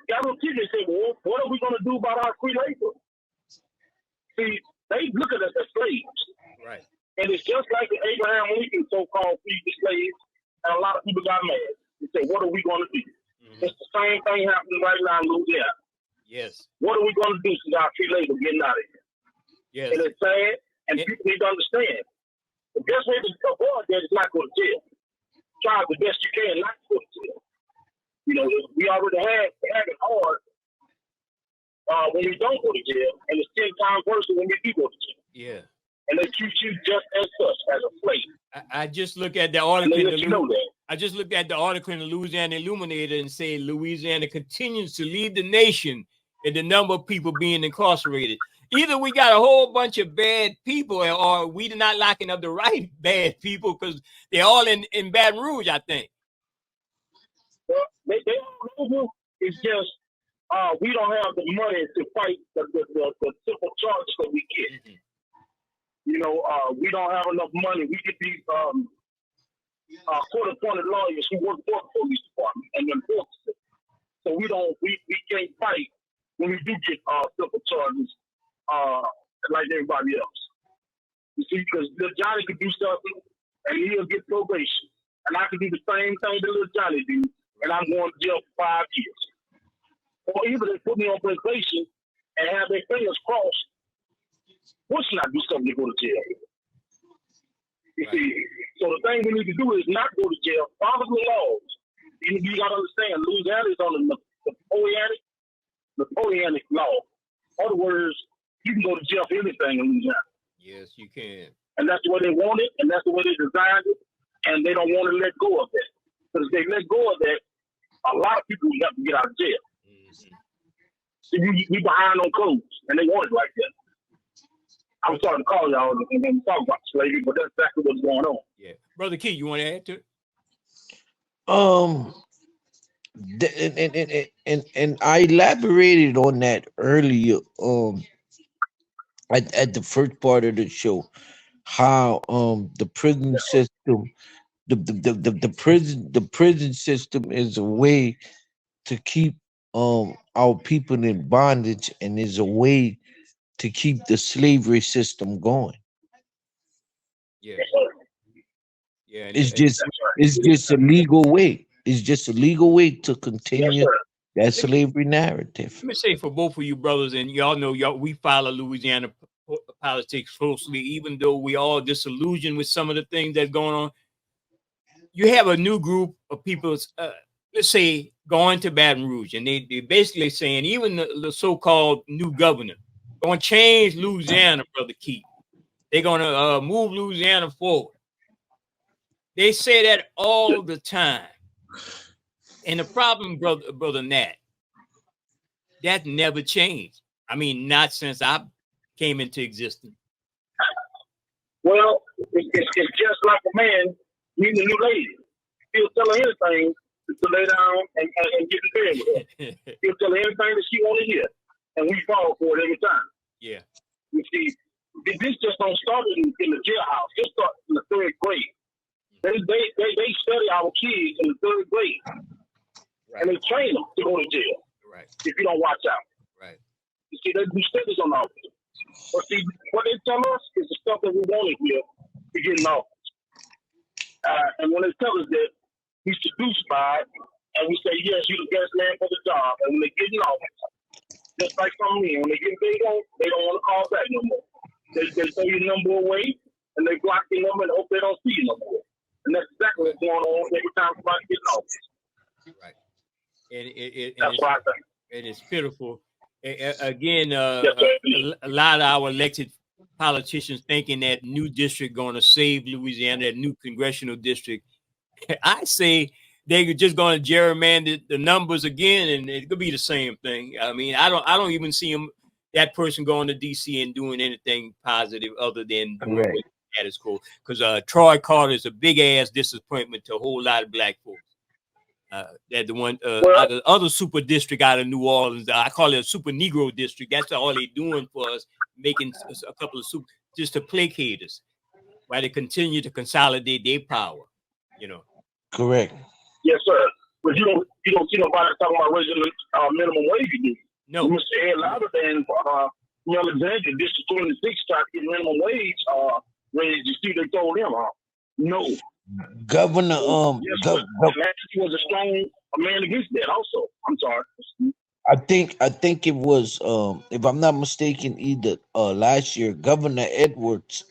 Gabriel Kidd said, "Well, what are we going to do about our free labor?" See, they look at us as slaves. Right. And it's just like the Abraham Lincoln so-called freed the slaves, and a lot of people got mad. They said, "What are we going to do?" It's the same thing happening right now in Louisiana. Yes. What are we going to do since our free labor getting out of here? Yes. And it's sad, and people need to understand. The best way to avoid that is not go to jail. Try the best you can not to go to jail. You know, we already have it hard when we don't go to jail, and it's 10 times worse when we do go to jail. Yeah. And they treat you just as such, as a slave. I just looked at the article. I just looked at the article in the Louisiana Illuminator and said Louisiana continues to lead the nation in the number of people being incarcerated. Either we got a whole bunch of bad people, or we're not locking up the right bad people because they're all in Baton Rouge, I think. Well, they all over. It's just we don't have the money to fight the simple charges that we get. You know, we don't have enough money. We get these court-appointed lawyers who work for the police department and enforce it. So we can't fight when we do get simple charges like everybody else. You see, because little Johnny could do something and he'll get probation, and I can do the same thing that little Johnny do, and I'm going to jail for 5 years. Or either they put me on probation and have their fingers crossed. What should I do something to go to jail? You see, so the thing we need to do is not go to jail. Follow the laws. You got to understand, Louisiana is on the Napoleonic law. In other words, You can go to jail for anything in Louisiana. Yes, you can. And that's the way they want it, and that's the way they designed it, and they don't want to let go of that. Because if they let go of that, a lot of people have to get out of jail. Mm-hmm. So you behind on clothes, and they want it like that. I'm sorry to call y'all and then talk about slavery, but that's exactly what's going on. Yeah, Brother Key, you want to add to it? Um, and I elaborated on that earlier. At the first part of the show, how the prison system, the prison system is a way to keep our people in bondage, and is a way to keep the slavery system going. Yeah, Yes, sir. yeah, and It's it, just That's right. it's just a legal way. It's just a legal way to Yes, continue sir. that let me slavery narrative. let me say for both of you brothers, and y'all know y'all we follow Louisiana politics closely, even though we all disillusioned with some of the things that's going on. You have a new group of people, let's say, going to Baton Rouge, and they basically saying even the so-called new governor going to change Louisiana, Brother Keith. They're going to move Louisiana forward. They say that all the time. And the problem, brother Nat, that never changed. I mean, not since I came into existence. Well, it's just like a man meeting a new lady. He'll tell her anything to lay down and get in bed with her. He'll tell her anything that she want to hear, and we fall for it every time. Yeah. You see, this just don't start in the jailhouse. It starts in the third grade. They study our kids in the third grade, and they train them to go to jail Right. if you don't watch out. Right. You see, they do studies on all this. But see, what they tell us is the stuff that we want to hear to get in office. And when they tell us that, we seduced by it, and we say, yes, you're the best man for the job. And when they get in office, just like some men, when they get big on, they don't want to call back no more. They throw your number away, and they block your number and hope they don't see you no more. And that's exactly what's going on every time somebody gets in office. Right. And That's what I think. and it's pitiful. Again, Yes, sir. a lot of our elected politicians thinking that new district going to save Louisiana, that new congressional district. I say they're just going to gerrymander the numbers again, and it could be the same thing. I mean, I don't even see that person going to DC and doing anything positive other than doing Correct. what status quo. Because Troy Carter is a big ass disappointment to a whole lot of black folks. That the one Well, the other super district out of New Orleans, I call it a super Negro district. That's all they doing for us, making a couple of super just to placate us, while they continue to consolidate their power. You know, Correct. yes, sir. But you don't see nobody talking about raising the minimum wage. You do. no, Mr. Ed Louder than Alexander, District 26, tried to get minimum wage raised. You see, they told him, no. Governor Yes, but he was a man against that also. I'm sorry. I think it was if I'm not mistaken, either last year Governor Edwards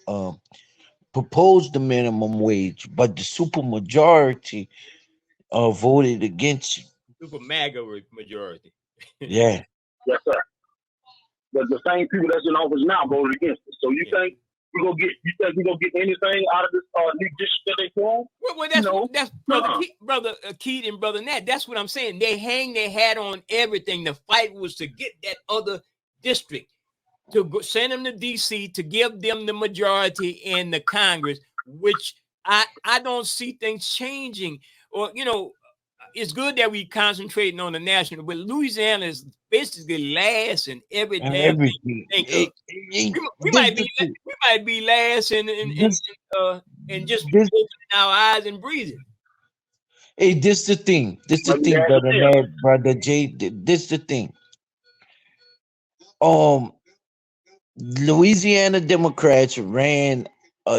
proposed the minimum wage, but the supermajority voted against it. super MAGA majority. Yeah. Yes, sir. But the same people that's in office now voted against it. So you Yeah. think we're gonna get anything out of this new district that they formed? Well, that's No. that's brother Keith and brother Nat. That's what I'm saying. They hang their hat on everything. The fight was to get that other district to send them to DC to give them the majority in the Congress, which I don't see things changing. Or it's good that we concentrating on the national, but Louisiana is basically last in every And damn thing everything. you think of. We might be last in just this opening our eyes and breathing. hey, this the thing. This the But thing, that's brother it. Ned, brother Jay. This the thing. Louisiana Democrats ran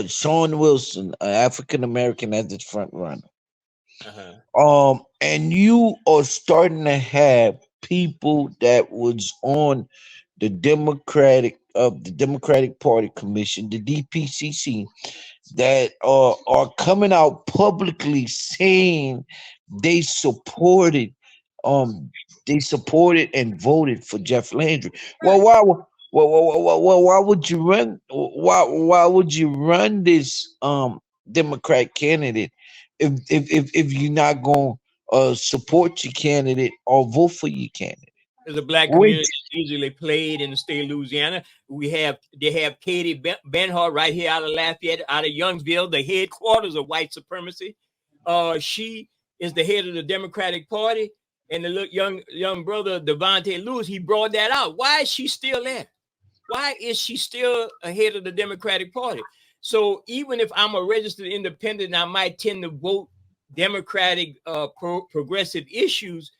Sean Wilson, an African American, as its front runner. And you are starting to have people that was on the Democratic Party Commission, the DPCC, that are coming out publicly saying they supported um they supported and voted for Jeff Landry. Well, why would you run? Why would you run this Democrat candidate if you're not going to support your candidate or vote for your candidate? There's a black community Which that's usually played in the state of Louisiana. They have Katie Benhart right here out of Lafayette, out of Youngsville, the headquarters of white supremacy. She is the head of the Democratic Party, and the young brother Devontae Lewis, he brought that out. Why is she still there? Why is she still ahead of the Democratic Party? So even if I'm a registered independent, I might tend to vote Democratic progressive issues.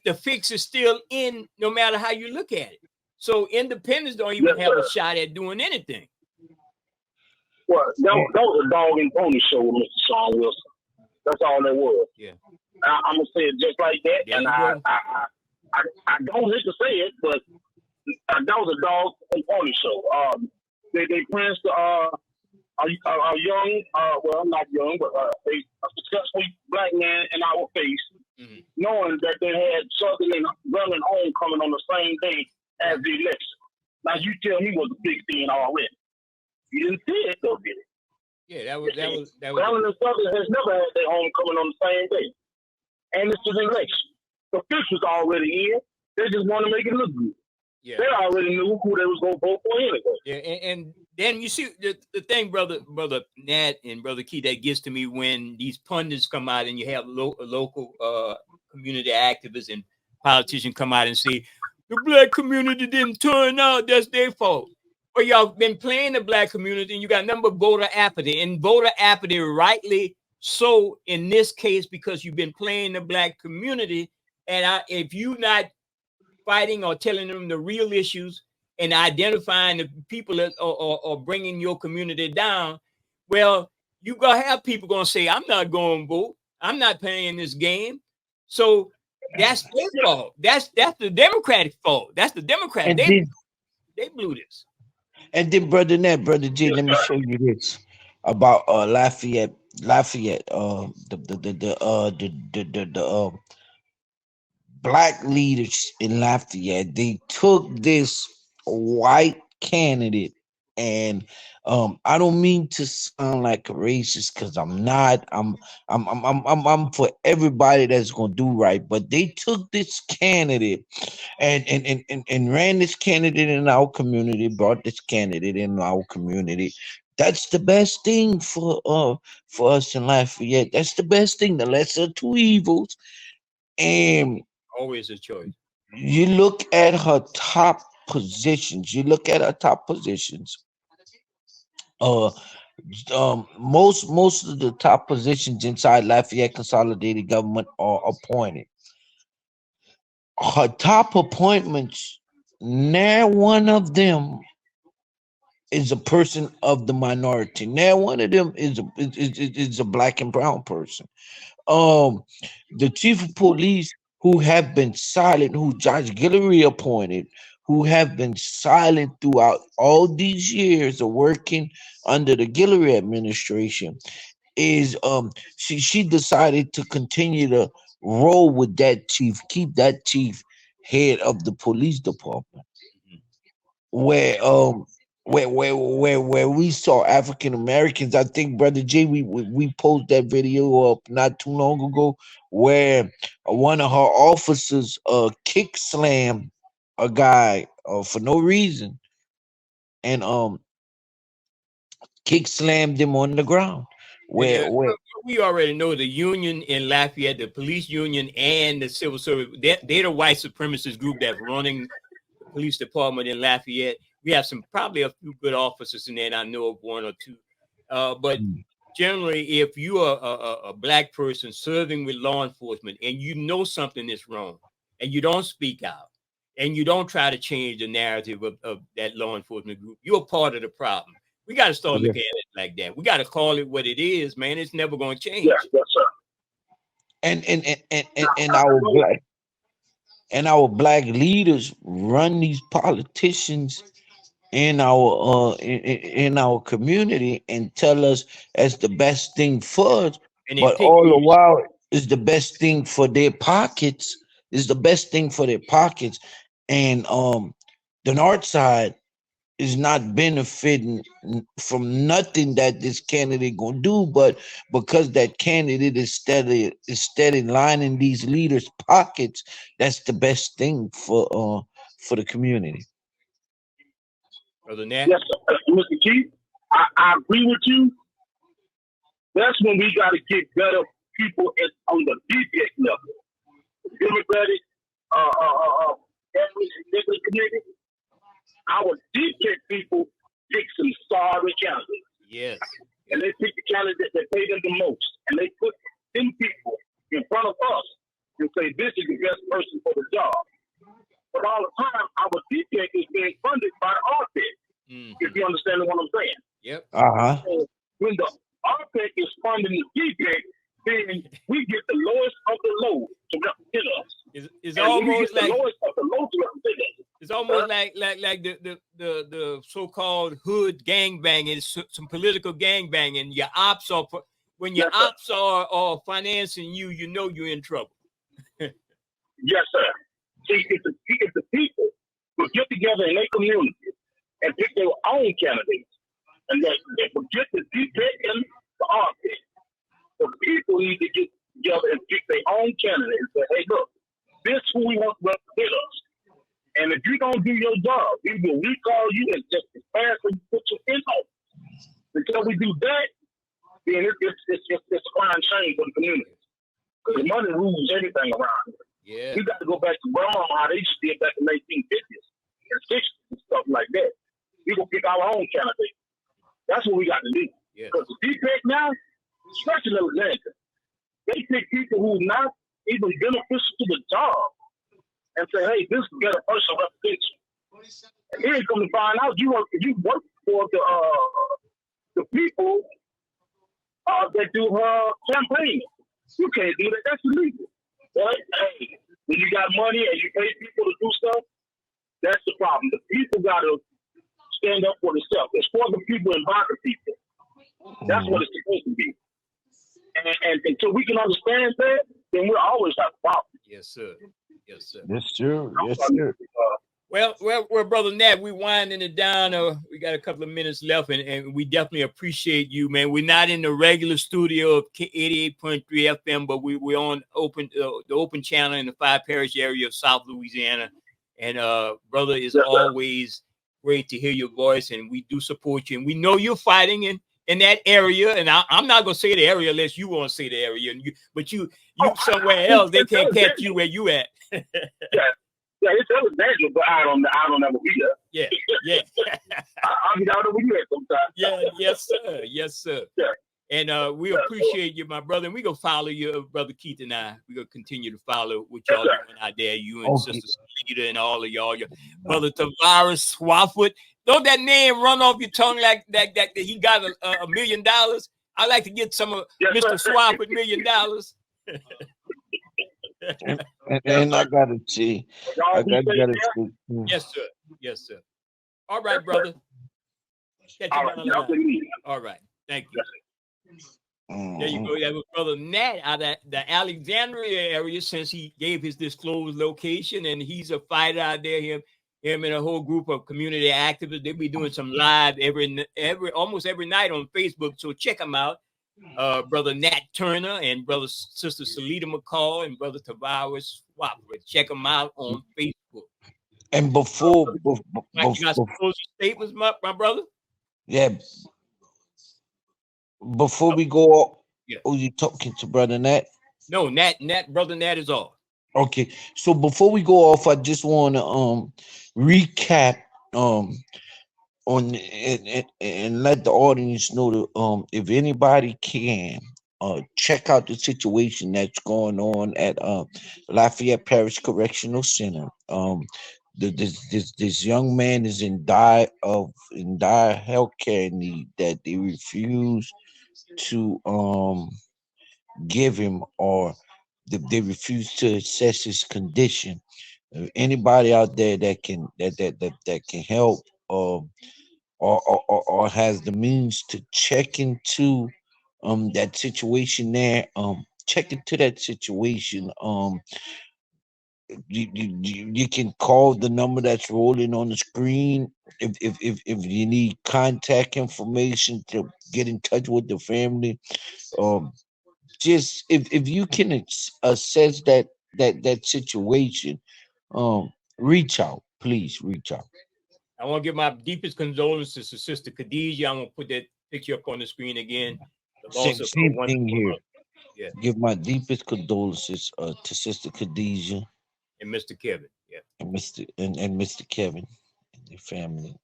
The fix is still in, no matter how you look at it. So independents don't even Yes, have a sir. shot at doing anything. Well, eh, that was a dog and pony show with Mr. Sean Wilson. That's all that was. Yeah. I'm gonna say it just like that, There and you go. I don't hate to say it, but that was a dog and pony show. They pranced a young, well, not young, but a successful black man in our face, knowing that they had Southern and Southern homecoming on the same day as the election. Now you tell me what's a big thing already. You didn't see it, though, did it? Yeah, that was Southern and Southern has never had their homecoming on the same day, and it's an election. The fix was already in. They just want to make it look good. yeah. They already knew who they was gonna vote for anyway. Yeah, and then you see the thing, brother Nat and brother Key, that gets to me when these pundits come out and you have local community activists and politicians come out and say the black community didn't turn out. That's their fault. Well, y'all been playing the black community, and you got number voter apathy, and voter apathy rightly so in this case because you've been playing the black community, and if you not fighting or telling them the real issues and identifying the people that are bringing your community down, well, you gonna have people gonna say, "I'm not going to vote. I'm not playing this game." So that's their fault. That's the Democratic fault. That's the Democrat. and then They blew this. brother Ned, brother J, let me show you this about Lafayette, the black leaders in Lafayette. They took this white candidate, and I don't mean to sound like a racist because I'm not. I'm for everybody that's gonna do right, but they took this candidate and ran this candidate in our community, brought this candidate in our community. That's the best thing for us in Lafayette. That's the best thing, the lesser of two evils. And Always a choice. you look at her top positions. You look at her top positions. Uh, most of the top positions inside Lafayette Consolidated Government are appointed. Her top appointments, now one of them is a person of the minority. Now one of them is a black and brown person. Um, the chief of police who have been silent, who Judge Guillory appointed, who have been silent throughout all these years of working under the Guillory administration, is she decided to continue to roll with that chief, keep that chief head of the police department, where we saw African Americans. I think Brother J, we posted that video up not too long ago where one of her officers kick slammed a guy for no reason, and kick slammed him on the ground. Yeah, Where we already know the union in Lafayette, the police union and the civil service, they're the white supremacist group that's running the police department in Lafayette. We have probably a few good officers in there, and I know of one or two. But generally, if you are a black person serving with law enforcement and you know something is wrong and you don't speak out and you don't try to change the narrative of that law enforcement group, you're part of the problem. We got to start looking at it like that. We got to call it what it is, man. It's never going to change. Yes, sir. and our black leaders run these politicians in our community and tell us that's the best thing for us, And they but pick all the while is the best thing for their pockets. Is the best thing for their pockets, and the north side is not benefiting from nothing that this candidate gonna do, but because that candidate is steady lining these leaders' pockets, that's the best thing for the community. Brother Nat. Yes, sir. Mr. Keith, I agree with you. That's when we got to get better people on the DPS level. Democratic, every community. Our DPS people pick some sorry candidates. Yes. And they pick the candidates that pay them the most. And they put them people in front of us and say, this is the best person for the job. But all the time, our DPS is being funded by the RPEC, if you understand what I'm saying. Yep. So when the RPEC is funding the DPEC, then we get the lowest of the low to represent us. It's And when we almost get the like lowest of the low to represent us. it's almost like the so-called hood gang banging, some political gang banging. Your ops are when your Yes, sir. ops are financing you, you know you're in trouble. Yes, sir. See, if the people would get together in their community and pick their own candidates, and they forget the DPEC and the RPEC, the people need to get together and pick their own candidate and say, hey, look, this is who we want to represent us. And if you don't do your job, we will recall you and just pass and put you in office. Until we do that, then it's a fine shame for the community. Because money rules everything around here. Yeah. We got to go back to grandma how they used to did back in the 1950s and 60s and stuff like that. We gonna pick our own candidate. That's what we got to do. Because the DPEC now, especially in Atlanta, they pick people who not even beneficial to the job and say, hey, this is a better person represents you. And then come to find out you work for the people that do campaigning. You can't do that. That's illegal. But hey, when you got money and you pay people to do stuff, that's the problem. The people got to stand up for themselves. It's for the people and by the people. That's what it's supposed to be. And until we can understand that, then we'll always have a problem. Yes, sir. Yes, sir. Yes, sir. Yes, sir. Well, brother Nat, we winding it down. We got a couple of minutes left, and we definitely appreciate you, man. We're not in the regular studio of 88.3 FM, but we're on the open channel in the 5 Parish area of South Louisiana. And brother, it's always great to hear your voice, and we do support you. And we know you're fighting in that area, and I'm not gonna say the area unless you want to say the area. But you somewhere else, they can't catch you where you at. Yeah, it's Alexandria, but I don't ever be there. Yeah. I'll be down over here sometimes. Yeah, yes, sir. Yeah. And we appreciate you, my brother. And we gonna follow you, brother Keith and I. We gonna continue to follow what y'all doing out there. You and Sister Salida and all of y'all. Your brother Tavares Swafford. Don't that name run off your tongue like that he got $1 million? I like to get some of Mr. Swafford $1 million. And I gotta see. Yes, sir. Yes, sir. All right, brother. Catch you down the line. All right. Thank you. There you go. That was brother Nat out of the Alexandria area, since he gave his disclosed location, and he's a fighter out there. Him and a whole group of community activists. They'll be doing some live almost every night on Facebook. So check them out. Brother Nat Turner and brother Sister Salida McCall and brother Tavares Swafford. Check them out on Facebook. And before you got some closing statements, my brother? Yeah. Before we go, yeah. Oh, you talking to brother Nat? No, brother Nat is off. Okay. So before we go off, I just want to recap on and let the audience know that if anybody can check out the situation that's going on at Lafayette Parish Correctional Center. This young man is in dire healthcare need that they refuse to give him, or they refuse to assess his condition. Anybody out there that can help or has the means to check into that situation there, check into that situation. You can call the number that's rolling on the screen if you need contact information to get in touch with the family. Um, just if you can assess that situation, reach out, please reach out. I want to give my deepest condolences to Sister Khadijah. I'm gonna put that picture up on the screen again. The loss Same, of her same thing wonderful here. mother. Yeah, Give my deepest condolences to Sister Khadijah and Mr. Kevin. Yeah. and Mr. Kevin and their family.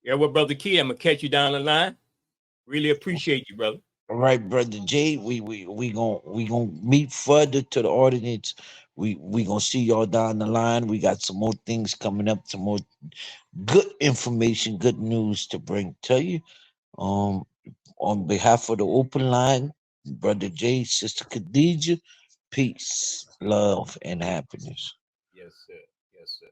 Yeah, well, Brother Key, I'm gonna catch you down the line. Really appreciate you, brother. All right, brother Jay, we gonna meet further to the audience. We gonna see y'all down the line. We got some more things coming up, some more good information, good news to bring to you. Um, on behalf of the open line, brother Jay, sister Khadijah, peace, love, and happiness. Yes, sir. Yes, sir.